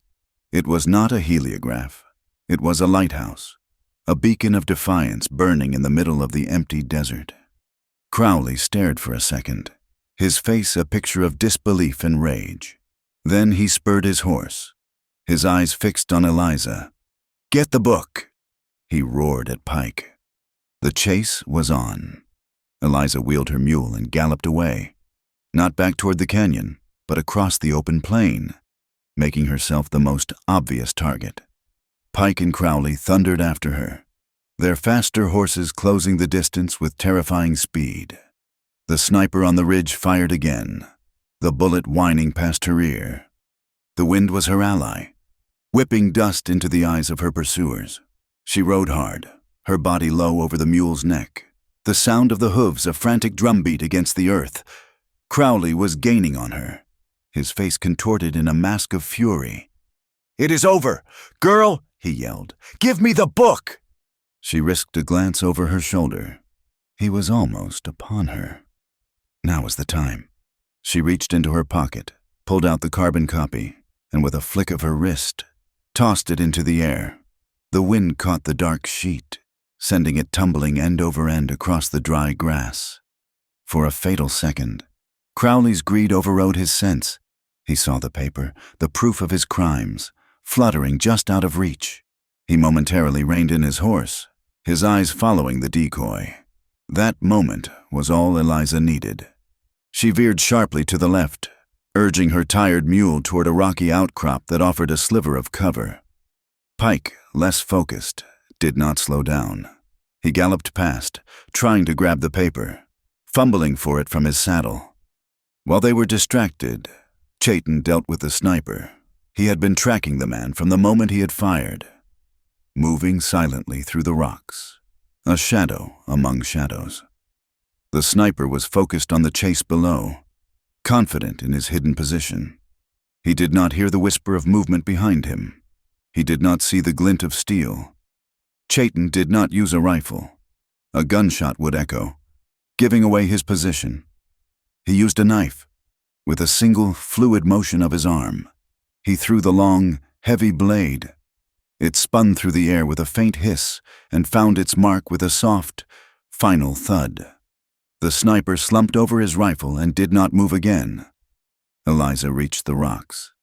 It was not a heliograph. It was a lighthouse, a beacon of defiance burning in the middle of the empty desert. Crowley stared for a second, his face a picture of disbelief and rage. Then he spurred his horse, his eyes fixed on Eliza. "Get the book!" he roared at Pike. The chase was on. Eliza wheeled her mule and galloped away, not back toward the canyon, but across the open plain, making herself the most obvious target. Pike and Crowley thundered after her, their faster horses closing the distance with terrifying speed. The sniper on the ridge fired again, the bullet whining past her ear. The wind was her ally, whipping dust into the eyes of her pursuers. She rode hard, her body low over the mule's neck, the sound of the hooves a frantic drumbeat against the earth. Crowley was gaining on her, his face contorted in a mask of fury. "It is over! Girl!" he yelled. "Give me the book!" She risked a glance over her shoulder. He was almost upon her. Now was the time. She reached into her pocket, pulled out the carbon copy, and with a flick of her wrist, tossed it into the air. The wind caught the dark sheet, sending it tumbling end over end across the dry grass. For a fatal second, Crowley's greed overrode his sense. He saw the paper, the proof of his crimes, fluttering just out of reach. He momentarily reined in his horse, his eyes following the decoy. That moment was all Eliza needed. She veered sharply to the left, urging her tired mule toward a rocky outcrop that offered a sliver of cover. Pike, less focused, did not slow down. He galloped past, trying to grab the paper, fumbling for it from his saddle. While they were distracted, Chayton dealt with the sniper. He had been tracking the man from the moment he had fired, moving silently through the rocks, a shadow among shadows. The sniper was focused on the chase below, confident in his hidden position. He did not hear the whisper of movement behind him. He did not see the glint of steel. Chayton did not use a rifle. A gunshot would echo, giving away his position. He used a knife. With a single, fluid motion of his arm, he threw the long, heavy blade. It spun through the air with a faint hiss and found its mark with a soft, final thud. The sniper slumped over his rifle and did not move again. Eliza reached the rocks,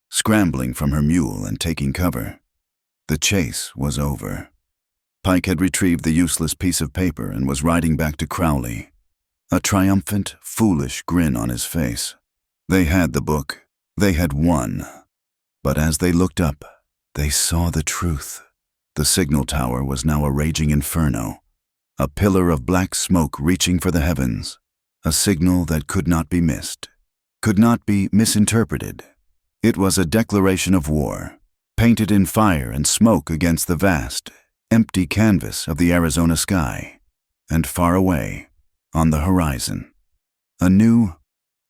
scrambling from her mule and taking cover. The chase was over. Pike had retrieved the useless piece of paper and was riding back to Crowley, a triumphant, foolish grin on his face. They had the book. They had won. But as they looked up, they saw the truth. The signal tower was now a raging inferno, a pillar of black smoke reaching for the heavens, a signal that could not be missed, could not be misinterpreted. It was a declaration of war, painted in fire and smoke against the vast, empty canvas of the Arizona sky. And far away, on the horizon, a new,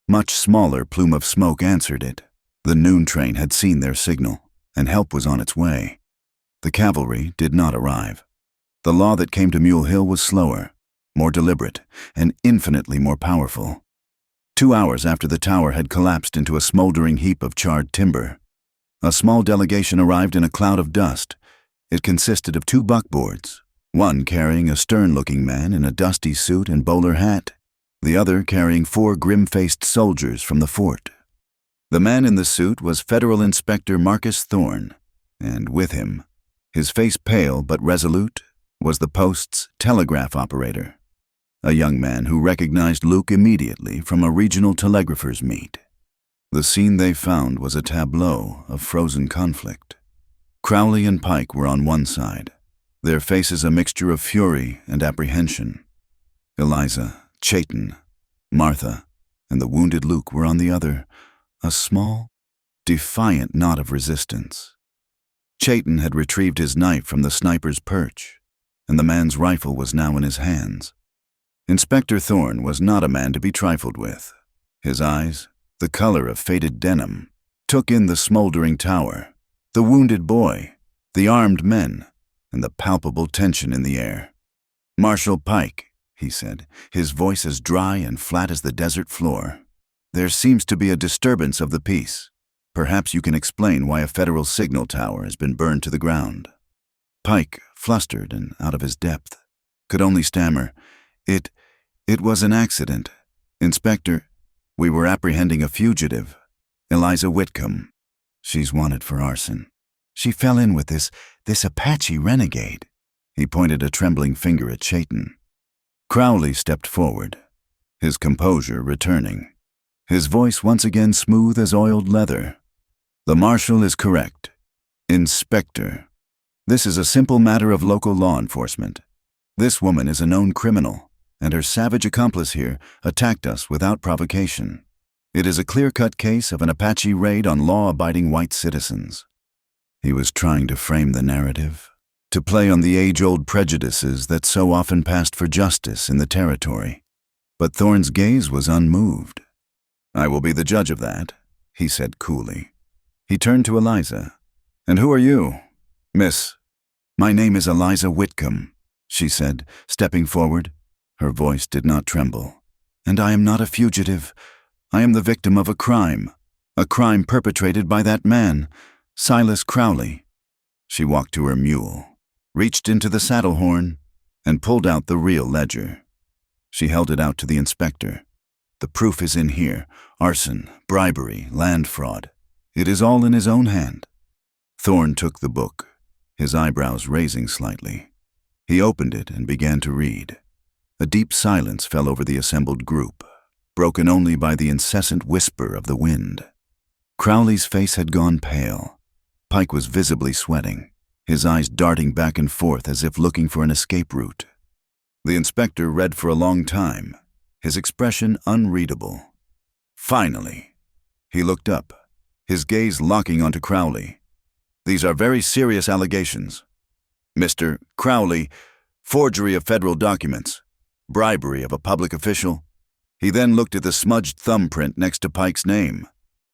much smaller plume of smoke answered it. The noon train had seen their signal, and help was on its way. The cavalry did not arrive. The law that came to Mule Hill was slower, more deliberate, and infinitely more powerful. 2 hours after the tower had collapsed into a smoldering heap of charred timber, a small delegation arrived in a cloud of dust. It consisted of 2 buckboards, one carrying a stern-looking man in a dusty suit and bowler hat, the other carrying 4 grim-faced soldiers from the fort. The man in the suit was Federal Inspector Marcus Thorne, and with him, his face pale but resolute, was the post's telegraph operator, a young man who recognized Luke immediately from a regional telegrapher's meet. The scene they found was a tableau of frozen conflict. Crowley and Pike were on one side, their faces a mixture of fury and apprehension. Eliza, Chayton, Martha, and the wounded Luke were on the other, a small, defiant knot of resistance. Chayton had retrieved his knife from the sniper's perch, and the man's rifle was now in his hands. Inspector Thorne was not a man to be trifled with. His eyes, the color of faded denim, took in the smoldering tower, the wounded boy, the armed men, and the palpable tension in the air. "Marshal Pike," he said, his voice as dry and flat as the desert floor. "There seems to be a disturbance of the peace. Perhaps you can explain why a federal signal tower has been burned to the ground." Pike, flustered and out of his depth, could only stammer, It was an accident. Inspector, we were apprehending a fugitive, Eliza Whitcomb. She's wanted for arson. She fell in with this Apache renegade." He pointed a trembling finger at Chayton. Crowley stepped forward, his composure returning, his voice once again smooth as oiled leather. "The marshal is correct. Inspector, this is a simple matter of local law enforcement. This woman is a known criminal, and her savage accomplice here attacked us without provocation. It is a clear-cut case of an Apache raid on law-abiding white citizens." He was trying to frame the narrative, to play on the age-old prejudices that so often passed for justice in the territory. But Thorne's gaze was unmoved. "I will be the judge of that," he said coolly. He turned to Eliza. "And who are you, Miss?" "My name is Eliza Whitcomb," she said, stepping forward. Her voice did not tremble. "And I am not a fugitive. I am the victim of a crime perpetrated by that man, Silas Crowley." She walked to her mule, reached into the saddle horn, and pulled out the real ledger. She held it out to the inspector. "The proof is in here: arson, bribery, land fraud. It is all in his own hand." Thorne took the book, his eyebrows raising slightly. He opened it and began to read. A deep silence fell over the assembled group, broken only by the incessant whisper of the wind. Crowley's face had gone pale. Pike was visibly sweating, his eyes darting back and forth as if looking for an escape route. The inspector read for a long time, his expression unreadable. Finally, he looked up, his gaze locking onto Crowley. "These are very serious allegations. Mr. Crowley, forgery of federal documents, bribery of a public official." He then looked at the smudged thumbprint next to Pike's name.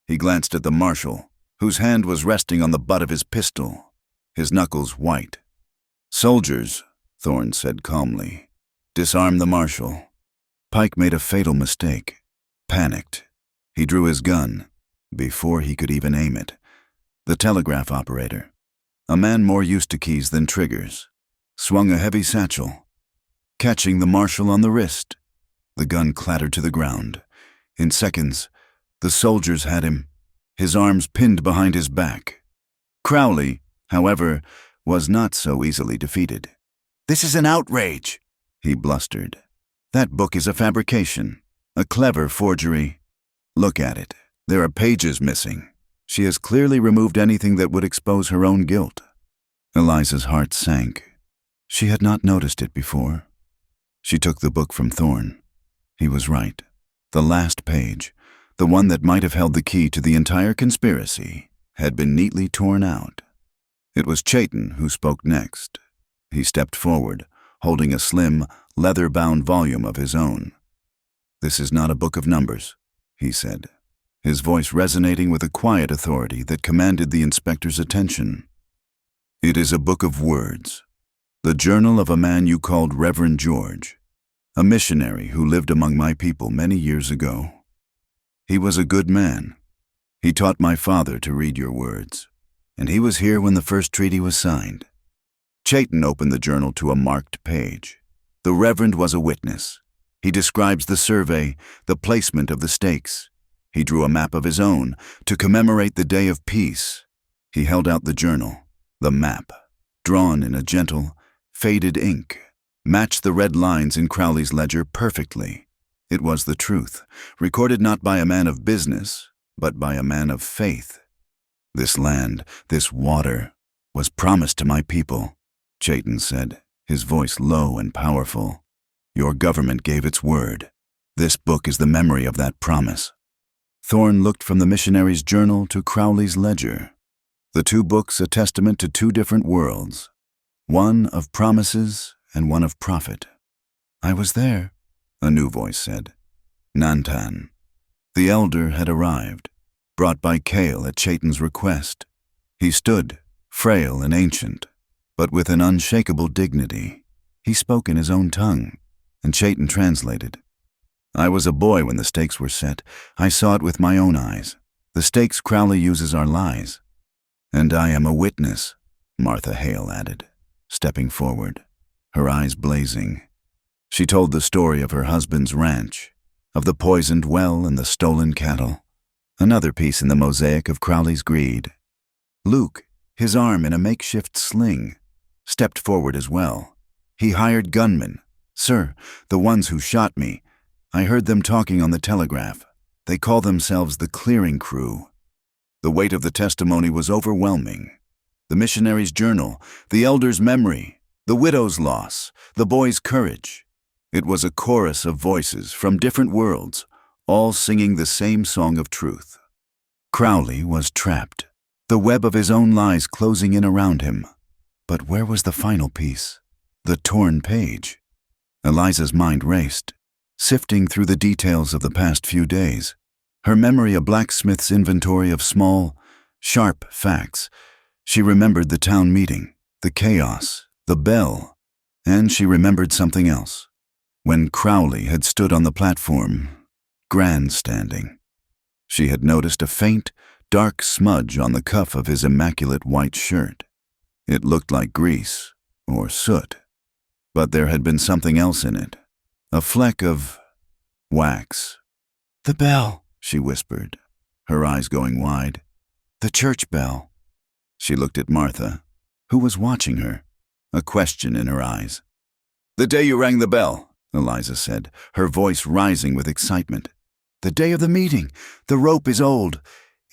He glanced at the marshal, whose hand was resting on the butt of his pistol, his knuckles white. "Soldiers," Thorne said calmly, "disarm the marshal." Pike made a fatal mistake. Panicked, he drew his gun, before he could even aim it. The telegraph operator, a man more used to keys than triggers, swung a heavy satchel, catching the marshal on the wrist. The gun clattered to the ground. In seconds, the soldiers had him, his arms pinned behind his back. Crowley, however, was not so easily defeated. "This is an outrage," he blustered. "That book is a fabrication, a clever forgery. Look at it. There are pages missing. She has clearly removed anything that would expose her own guilt." Eliza's heart sank. She had not noticed it before. She took the book from Thorne. He was right. The last page, the one that might have held the key to the entire conspiracy, had been neatly torn out. It was Chayton who spoke next. He stepped forward, holding a slim, leather-bound volume of his own. "This is not a book of numbers," he said, his voice resonating with a quiet authority that commanded the inspector's attention. "It is a book of words, the journal of a man you called Reverend George, a missionary who lived among my people many years ago. He was a good man. He taught my father to read your words, and he was here when the first treaty was signed." Chayton opened the journal to a marked page. The Reverend was a witness. He describes the survey, the placement of the stakes. He drew a map of his own to commemorate the day of peace. He held out the journal. The map, drawn in a gentle, faded ink, matched the red lines in Crowley's ledger perfectly. It was the truth, recorded not by a man of business, but by a man of faith. "This land, this water, was promised to my people," Chayton said, his voice low and powerful. "Your government gave its word. This book is the memory of that promise." Thorne looked from the missionary's journal to Crowley's ledger. The two books a testament to two different worlds, one of promises and one of profit. "I was there," a new voice said. Nantan. The elder had arrived, brought by Cale at Chayton's request. He stood, frail and ancient, but with an unshakable dignity. He spoke in his own tongue, and Chayton translated. I was a boy when the stakes were set. I saw it with my own eyes. The stakes Crowley uses are lies. And I am a witness, Martha Hale added, stepping forward, her eyes blazing. She told the story of her husband's ranch, of the poisoned well and the stolen cattle, another piece in the mosaic of Crowley's greed. Luke, his arm in a makeshift sling, stepped forward as well. He hired gunmen. Sir, the ones who shot me. I heard them talking on the telegraph. They call themselves the clearing crew. The weight of the testimony was overwhelming. The missionary's journal, the elder's memory, the widow's loss, the boy's courage. It was a chorus of voices from different worlds, all singing the same song of truth. Crowley was trapped, the web of his own lies closing in around him. But where was the final piece? The torn page. Eliza's mind raced, sifting through the details of the past few days. Her memory a blacksmith's inventory of small, sharp facts. She remembered the town meeting, the chaos, the bell, and she remembered something else. When Crowley had stood on the platform, grandstanding, she had noticed a faint, dark smudge on the cuff of his immaculate white shirt. It looked like grease or soot, but there had been something else in it, a fleck of wax. The bell, she whispered, her eyes going wide. The church bell. She looked at Martha, who was watching her, a question in her eyes. The day you rang the bell, Eliza said, her voice rising with excitement. The day of the meeting. The rope is old.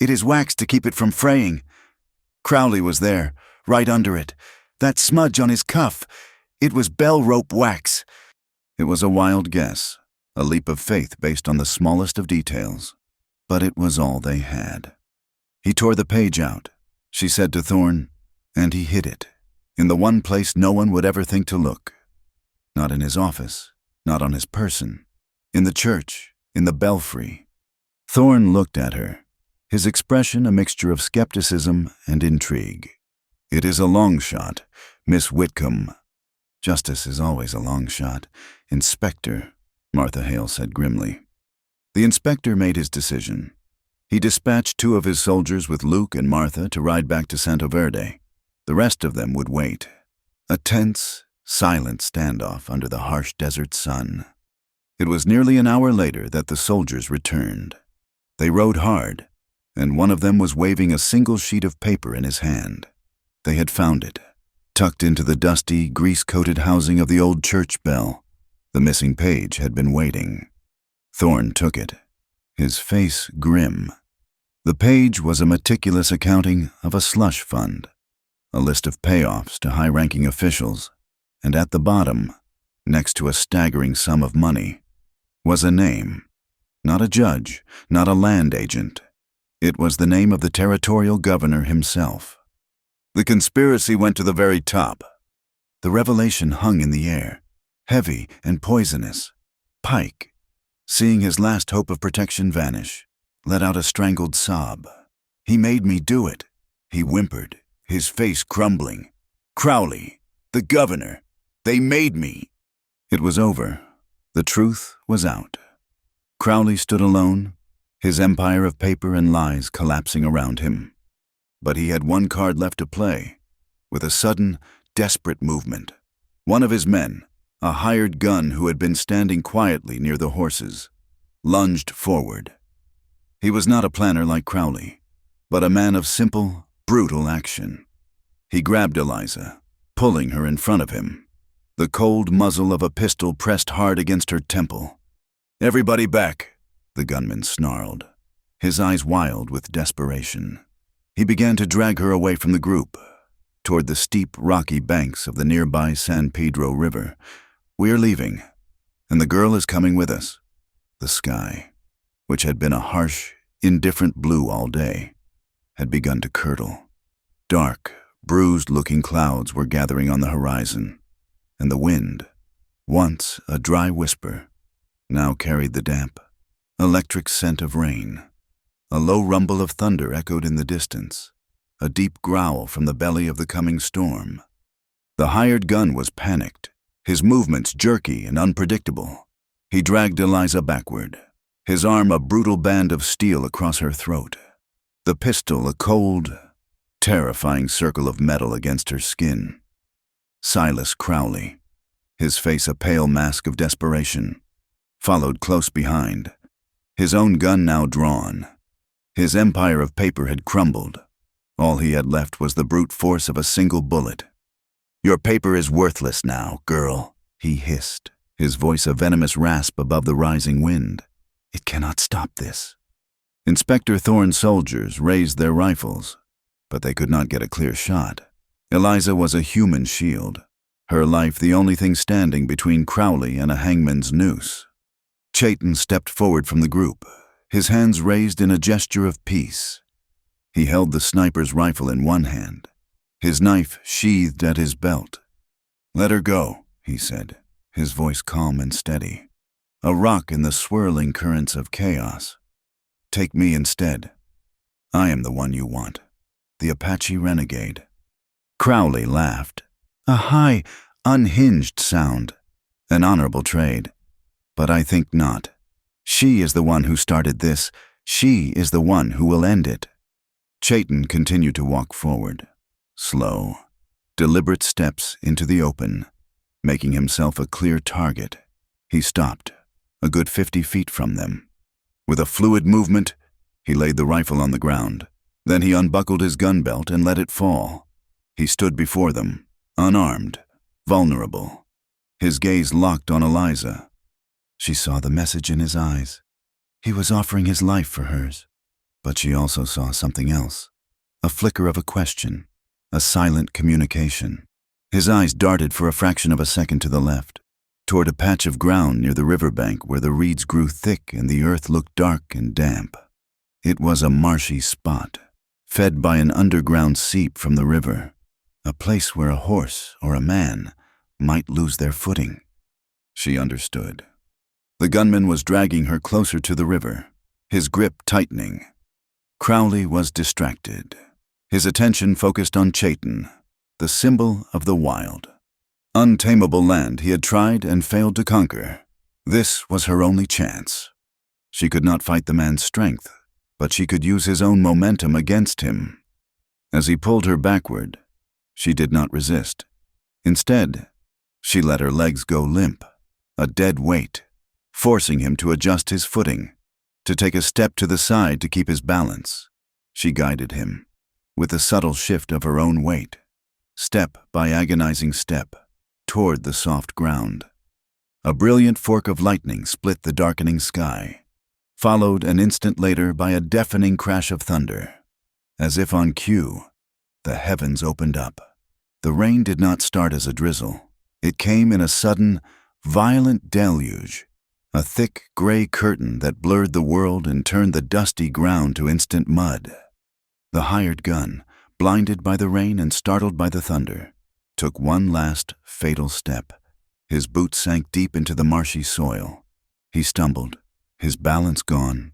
It is waxed to keep it from fraying. Crowley was there, right under it. That smudge on his cuff. It was bell rope wax. It was a wild guess, a leap of faith based on the smallest of details. But it was all they had. He tore the page out, she said to Thorne, and he hid it, in the one place no one would ever think to look. Not in his office, not on his person, in the church, in the belfry. Thorne looked at her, his expression a mixture of skepticism and intrigue. It is a long shot, Miss Whitcomb. Justice is always a long shot. Inspector, Martha Hale said grimly. The inspector made his decision. He dispatched 2 of his soldiers with Luke and Martha to ride back to Santo Verde. The rest of them would wait. A tense, silent standoff under the harsh desert sun. It was nearly an hour later that the soldiers returned. They rode hard, and one of them was waving a single sheet of paper in his hand. They had found it, tucked into the dusty, grease-coated housing of the old church bell. The missing page had been waiting. Thorne took it, his face grim. The page was a meticulous accounting of a slush fund, a list of payoffs to high-ranking officials, and at the bottom, next to a staggering sum of money, was a name. Not a judge, not a land agent. It was the name of the territorial governor himself. The conspiracy went to the very top. The revelation hung in the air, heavy and poisonous. Pike, seeing his last hope of protection vanish, let out a strangled sob. He made me do it, he whimpered, his face crumbling. Crowley, the governor, they made me. It was over. The truth was out. Crowley stood alone, his empire of paper and lies collapsing around him. But he had one card left to play. With a sudden, desperate movement, one of his men, a hired gun who had been standing quietly near the horses, lunged forward. He was not a planner like Crowley, but a man of simple, brutal action. He grabbed Eliza, pulling her in front of him, the cold muzzle of a pistol pressed hard against her temple. Everybody back, the gunman snarled, his eyes wild with desperation. He began to drag her away from the group, toward the steep, rocky banks of the nearby San Pedro River. We are leaving, and the girl is coming with us. The sky, which had been a harsh, indifferent blue all day, had begun to curdle. Dark, bruised-looking clouds were gathering on the horizon, and the wind, once a dry whisper, now carried the damp, electric scent of rain. A low rumble of thunder echoed in the distance, a deep growl from the belly of the coming storm. The hired gun was panicked, his movements jerky and unpredictable. He dragged Eliza backward, his arm a brutal band of steel across her throat. The pistol a cold, terrifying circle of metal against her skin. Silas Crowley, his face a pale mask of desperation, followed close behind, his own gun now drawn. His empire of paper had crumbled. All he had left was the brute force of a single bullet. "Your paper is worthless now, girl," he hissed, his voice a venomous rasp above the rising wind. "It cannot stop this." Inspector Thorne's soldiers raised their rifles, but they could not get a clear shot. Eliza was a human shield, her life the only thing standing between Crowley and a hangman's noose. Chayton stepped forward from the group, his hands raised in a gesture of peace. He held the sniper's rifle in one hand, his knife sheathed at his belt. "Let her go," he said, his voice calm and steady. "A rock in the swirling currents of chaos. Take me instead. I am the one you want, the Apache renegade." Crowley laughed, a high, unhinged sound, an honorable trade. "But I think not. She is the one who started this. She is the one who will end it." Chayton continued to walk forward, slow, deliberate steps into the open, making himself a clear target. He stopped, a good 50 feet from them. With a fluid movement, he laid the rifle on the ground. Then he unbuckled his gun belt and let it fall. He stood before them, unarmed, vulnerable, his gaze locked on Eliza. She saw the message in his eyes. He was offering his life for hers. But she also saw something else, a flicker of a question, a silent communication. His eyes darted for a fraction of a second to the left, toward a patch of ground near the riverbank where the reeds grew thick and the earth looked dark and damp. It was a marshy spot, fed by an underground seep from the river, a place where a horse or a man might lose their footing. She understood. The gunman was dragging her closer to the river, his grip tightening. Crowley was distracted, his attention focused on Chayton, the symbol of the wild. Untamable land he had tried and failed to conquer. This was her only chance. She could not fight the man's strength, but she could use his own momentum against him. As he pulled her backward, she did not resist. Instead, she let her legs go limp, a dead weight, forcing him to adjust his footing, to take a step to the side to keep his balance. She guided him, with a subtle shift of her own weight, step by agonizing step, toward the soft ground. A brilliant fork of lightning split the darkening sky, followed an instant later by a deafening crash of thunder. As if on cue, the heavens opened up. The rain did not start as a drizzle. It came in a sudden, violent deluge, a thick gray curtain that blurred the world and turned the dusty ground to instant mud. The hired gun, blinded by the rain and startled by the thunder, took one last fatal step. His boots sank deep into the marshy soil. He stumbled, his balance gone.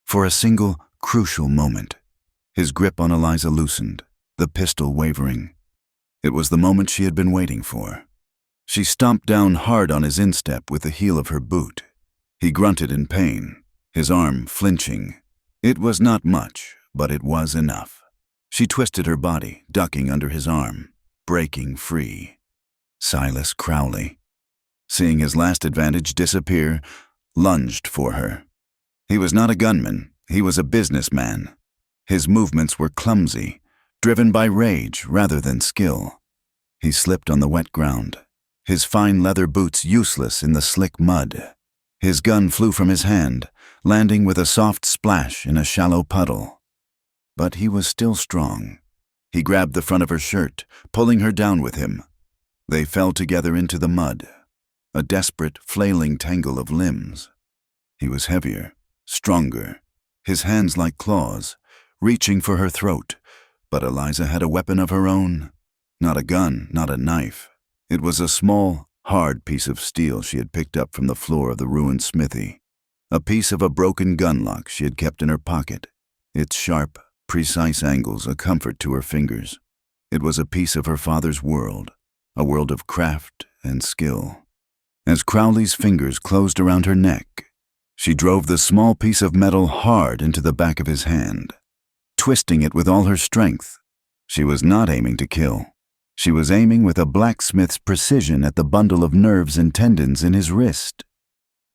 For a single, crucial moment, his grip on Eliza loosened, the pistol wavering. It was the moment she had been waiting for. She stomped down hard on his instep with the heel of her boot. He grunted in pain, his arm flinching. It was not much, but it was enough. She twisted her body, ducking under his arm, breaking free. Silas Crowley, seeing his last advantage disappear, lunged for her. He was not a gunman, he was a businessman. His movements were clumsy, driven by rage rather than skill. He slipped on the wet ground, his fine leather boots useless in the slick mud. His gun flew from his hand, landing with a soft splash in a shallow puddle. But he was still strong. He grabbed the front of her shirt, pulling her down with him. They fell together into the mud, a desperate, flailing tangle of limbs. He was heavier, stronger, his hands like claws, reaching for her throat. But Eliza had a weapon of her own. Not a gun, not a knife. It was a small, hard piece of steel she had picked up from the floor of the ruined smithy. A piece of a broken gun lock she had kept in her pocket, its sharp, precise angles a comfort to her fingers. It was a piece of her father's world, a world of craft and skill. As Crowley's fingers closed around her neck, she drove the small piece of metal hard into the back of his hand, twisting it with all her strength. She was not aiming to kill. She was aiming with a blacksmith's precision at the bundle of nerves and tendons in his wrist.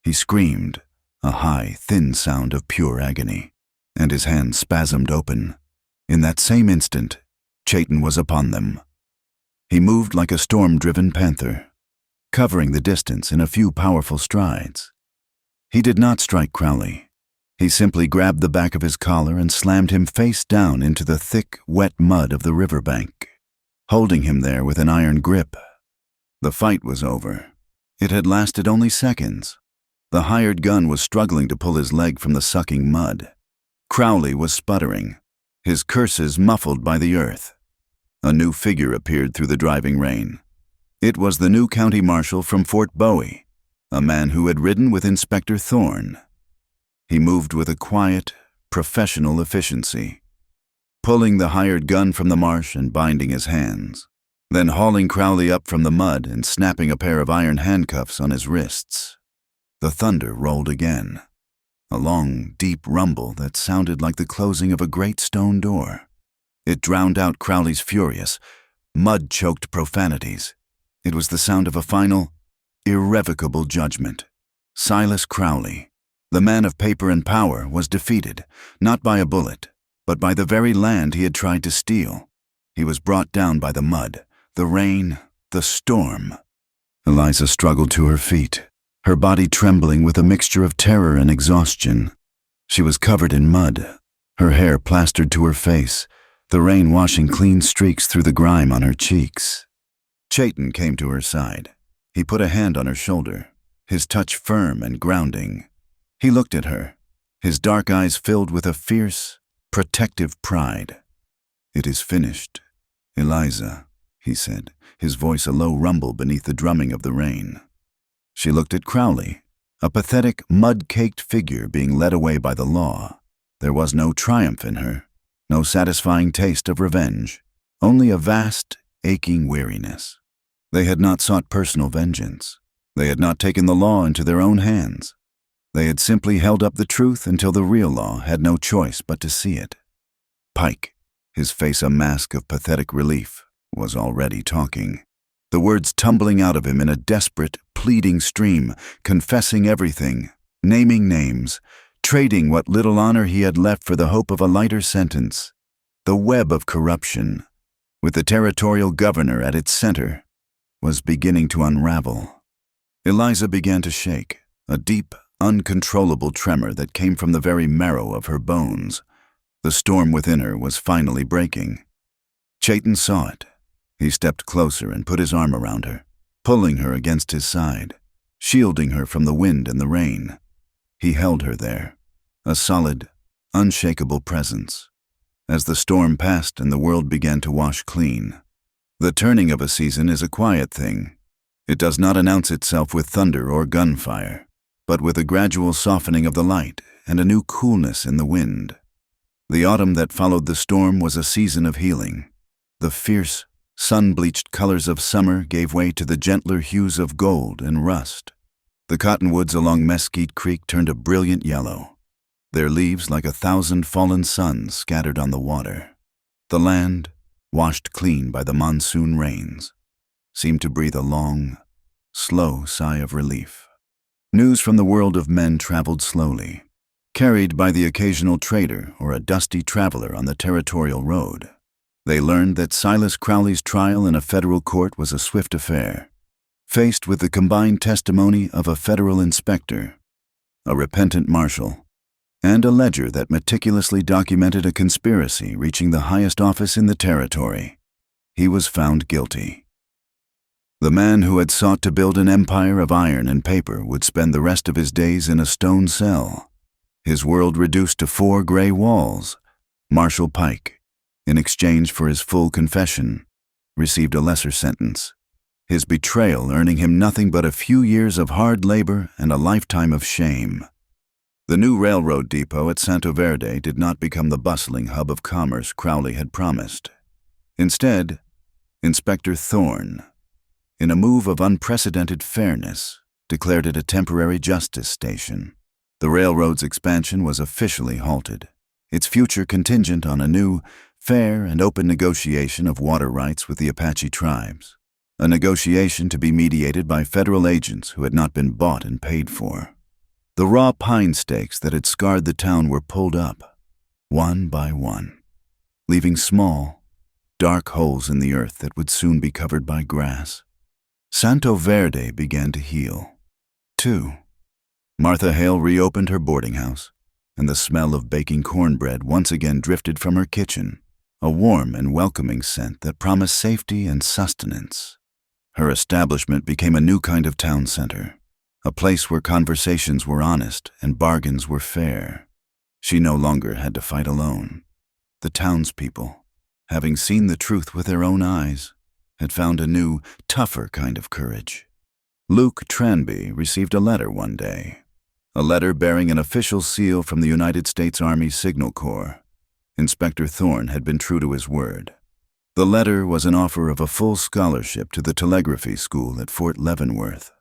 He screamed, a high, thin sound of pure agony, and his hand spasmed open. In that same instant, Chaitin was upon them. He moved like a storm-driven panther, covering the distance in a few powerful strides. He did not strike Crowley. He simply grabbed the back of his collar and slammed him face down into the thick, wet mud of the riverbank, holding him there with an iron grip. The fight was over. It had lasted only seconds. The hired gun was struggling to pull his leg from the sucking mud. Crowley was sputtering, his curses muffled by the earth. A new figure appeared through the driving rain. It was the new county marshal from Fort Bowie, a man who had ridden with Inspector Thorne. He moved with a quiet, professional efficiency, pulling the hired gun from the marsh and binding his hands, then hauling Crowley up from the mud and snapping a pair of iron handcuffs on his wrists. The thunder rolled again, a long, deep rumble that sounded like the closing of a great stone door. It drowned out Crowley's furious, mud-choked profanities. It was the sound of a final, irrevocable judgment. Silas Crowley, the man of paper and power, was defeated, not by a bullet, but by the very land he had tried to steal. He was brought down by the mud, the rain, the storm. Eliza struggled to her feet, her body trembling with a mixture of terror and exhaustion. She was covered in mud, her hair plastered to her face, the rain washing clean streaks through the grime on her cheeks. Chaitin came to her side. He put a hand on her shoulder, his touch firm and grounding. He looked at her, his dark eyes filled with a fierce, protective pride. "It is finished, Eliza," he said, his voice a low rumble beneath the drumming of the rain. She looked at Crowley, a pathetic, mud-caked figure being led away by the law. There was no triumph in her, no satisfying taste of revenge, only a vast, aching weariness. They had not sought personal vengeance. They had not taken the law into their own hands. They had simply held up the truth until the real law had no choice but to see it. Pike, his face a mask of pathetic relief, was already talking, the words tumbling out of him in a desperate, pleading stream, confessing everything, naming names, trading what little honor he had left for the hope of a lighter sentence. The web of corruption, with the territorial governor at its center, was beginning to unravel. Eliza began to shake, a deep, uncontrollable tremor that came from the very marrow of her bones. The storm within her was finally breaking. Chaitin saw it. He stepped closer and put his arm around her, pulling her against his side, shielding her from the wind and the rain. He held her there, a solid, unshakable presence. As the storm passed and the world began to wash clean. The turning of a season is a quiet thing. It does not announce itself with thunder or gunfire, but with a gradual softening of the light and a new coolness in the wind. The autumn that followed the storm was a season of healing. The fierce, sun-bleached colors of summer gave way to the gentler hues of gold and rust. The cottonwoods along Mesquite Creek turned a brilliant yellow, their leaves like 1,000 fallen suns scattered on the water. The land, washed clean by the monsoon rains, seemed to breathe a long, slow sigh of relief. News from the world of men traveled slowly, carried by the occasional trader or a dusty traveler on the territorial road. They learned that Silas Crowley's trial in a federal court was a swift affair, faced with the combined testimony of a federal inspector, a repentant marshal, and a ledger that meticulously documented a conspiracy reaching the highest office in the territory. He was found guilty. The man who had sought to build an empire of iron and paper would spend the rest of his days in a stone cell, his world reduced to 4 gray walls. Marshal Pike, in exchange for his full confession, received a lesser sentence, his betrayal earning him nothing but a few years of hard labor and a lifetime of shame. The new railroad depot at Santo Verde did not become the bustling hub of commerce Crowley had promised. Instead, Inspector Thorne, in a move of unprecedented fairness, declared it a temporary justice station. The railroad's expansion was officially halted, its future contingent on a new, fair and open negotiation of water rights with the Apache tribes, a negotiation to be mediated by federal agents who had not been bought and paid for. The raw pine stakes that had scarred the town were pulled up, one by one, leaving small, dark holes in the earth that would soon be covered by grass. Santo Verde began to heal, too. Martha Hale reopened her boarding house, and the smell of baking cornbread once again drifted from her kitchen, a warm and welcoming scent that promised safety and sustenance. Her establishment became a new kind of town center, a place where conversations were honest and bargains were fair. She no longer had to fight alone. The townspeople, having seen the truth with their own eyes, had found a new, tougher kind of courage. Luke Tranby received a letter one day, a letter bearing an official seal from the United States Army Signal Corps. Inspector Thorne had been true to his word. The letter was an offer of a full scholarship to the telegraphy school at Fort Leavenworth.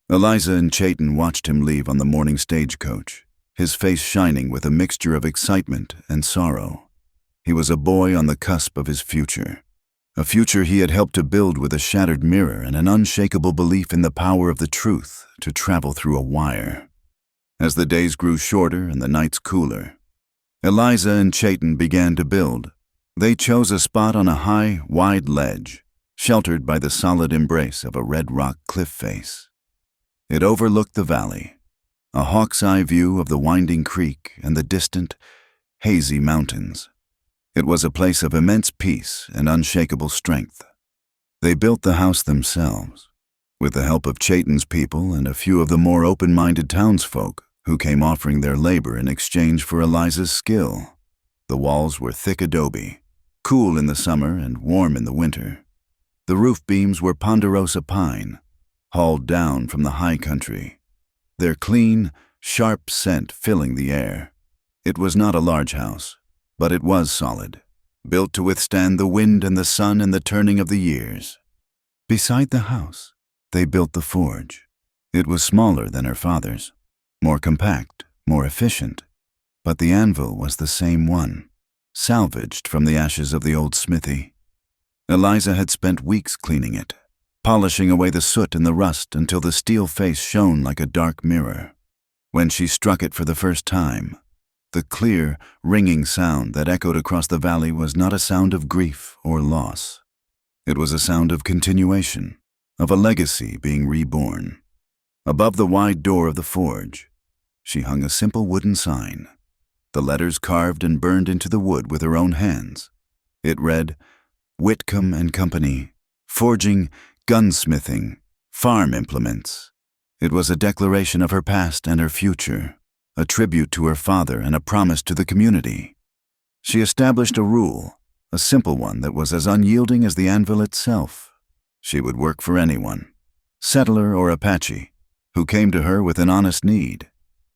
Eliza and Chayton watched him leave on the morning stagecoach, his face shining with a mixture of excitement and sorrow. He was a boy on the cusp of his future, a future he had helped to build with a shattered mirror and an unshakable belief in the power of the truth to travel through a wire. As the days grew shorter and the nights cooler, Eliza and Chayton began to build. They chose a spot on a high, wide ledge, sheltered by the solid embrace of a red rock cliff face. It overlooked the valley, a hawk's eye view of the winding creek and the distant, hazy mountains. It was a place of immense peace and unshakable strength. They built the house themselves, with the help of Chayton's people and a few of the more open-minded townsfolk who came offering their labor in exchange for Eliza's skill. The walls were thick adobe, cool in the summer and warm in the winter. The roof beams were ponderosa pine, hauled down from the high country, their clean, sharp scent filling the air. It was not a large house, but it was solid, built to withstand the wind and the sun and the turning of the years. Beside the house, they built the forge. It was smaller than her father's, more compact, more efficient, but the anvil was the same one, salvaged from the ashes of the old smithy. Eliza had spent weeks cleaning it, polishing away the soot and the rust until the steel face shone like a dark mirror. When she struck it for the first time, the clear, ringing sound that echoed across the valley was not a sound of grief or loss. It was a sound of continuation, of a legacy being reborn. Above the wide door of the forge, she hung a simple wooden sign, the letters carved and burned into the wood with her own hands. It read, Whitcomb and Company, Forging, Gunsmithing, Farm Implements. It was a declaration of her past and her future, a tribute to her father and a promise to the community. She established a rule, a simple one that was as unyielding as the anvil itself. She would work for anyone, settler or Apache, who came to her with an honest need.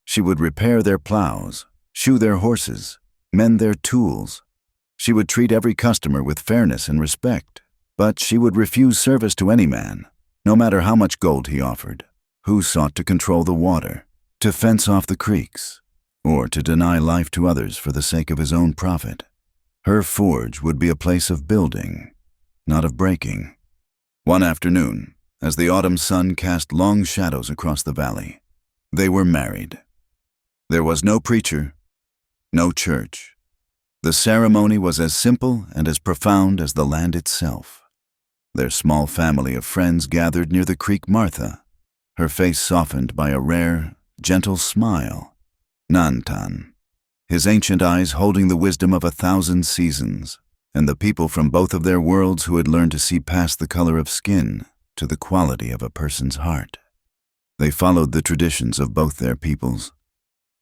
She would repair their plows, shoe their horses, mend their tools. She would treat every customer with fairness and respect, but she would refuse service to any man, no matter how much gold he offered, who sought to control the water, to fence off the creeks, or to deny life to others for the sake of his own profit. Her forge would be a place of building, not of breaking. One afternoon, as the autumn sun cast long shadows across the valley, they were married. There was no preacher, no church. The ceremony was as simple and as profound as the land itself. Their small family of friends gathered near the creek Martha, her face softened by a rare, gentle smile. Nantan, his ancient eyes holding the wisdom of 1,000 seasons, and the people from both of their worlds who had learned to see past the color of skin to the quality of a person's heart. They followed the traditions of both their peoples.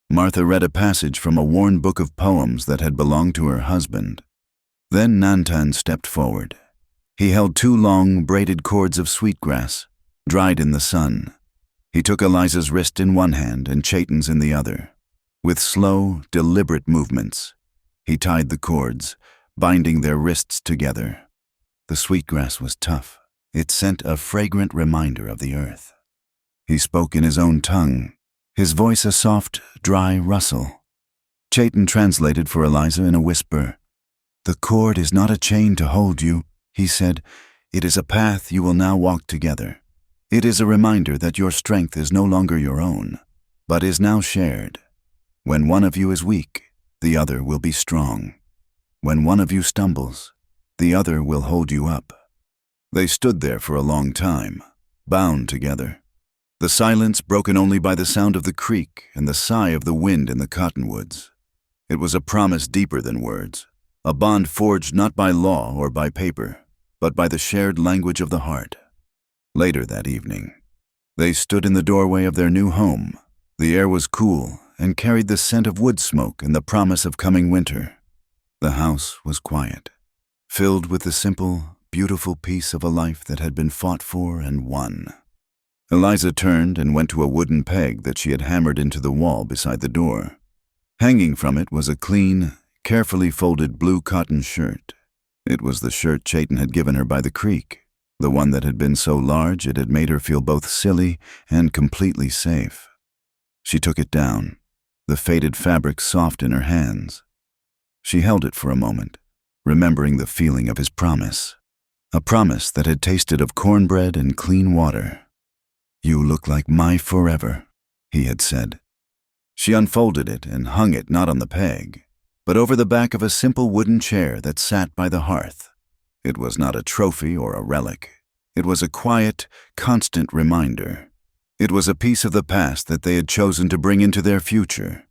Martha read a passage from a worn book of poems that had belonged to her husband. Then Nantan stepped forward. He held 2 long, braided cords of sweetgrass, dried in the sun. He took Eliza's wrist in one hand and Chayton's in the other. With slow, deliberate movements, he tied the cords, binding their wrists together. The sweetgrass was tough, It sent a fragrant reminder of the earth. He spoke in his own tongue, his voice a soft, dry rustle. Chayton translated for Eliza in a whisper. "The cord is not a chain to hold you," he said. "It is a path you will now walk together. It is a reminder that your strength is no longer your own, but is now shared. When one of you is weak, the other will be strong. When one of you stumbles, the other will hold you up." They stood there for a long time, bound together. The silence broken only by the sound of the creek and the sigh of the wind in the cottonwoods. It was a promise deeper than words, a bond forged not by law or by paper, but by the shared language of the heart. Later that evening, they stood in the doorway of their new home. The air was cool and carried the scent of wood smoke and the promise of coming winter. The house was quiet, filled with the simple, beautiful peace of a life that had been fought for and won. Eliza turned and went to a wooden peg that she had hammered into the wall beside the door. Hanging from it was a clean, carefully folded blue cotton shirt. It was the shirt Chayton had given her by the creek, the one that had been so large it had made her feel both silly and completely safe. She took it down, the faded fabric soft in her hands. She held it for a moment, remembering the feeling of his promise, a promise that had tasted of cornbread and clean water. "You look like my forever," he had said. She unfolded it and hung it not on the peg, but over the back of a simple wooden chair that sat by the hearth. It was not a trophy or a relic. It was a quiet, constant reminder. It was a piece of the past that they had chosen to bring into their future,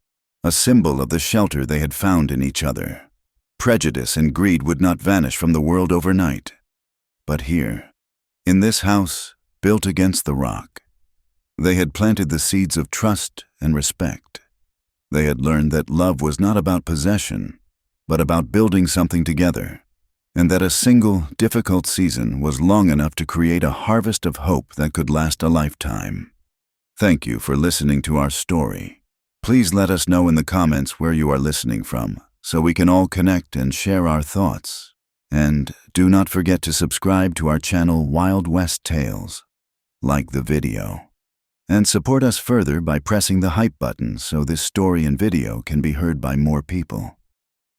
a symbol of the shelter they had found in each other. Prejudice and greed would not vanish from the world overnight. But here, in this house built against the rock, they had planted the seeds of trust and respect. They had learned that love was not about possession, but about building something together, and that a single, difficult season was long enough to create a harvest of hope that could last a lifetime. Thank you for listening to our story. Please let us know in the comments where you are listening from, so we can all connect and share our thoughts. And do not forget to subscribe to our channel Wild West Tales. Like the video. And support us further by pressing the hype button so this story and video can be heard by more people.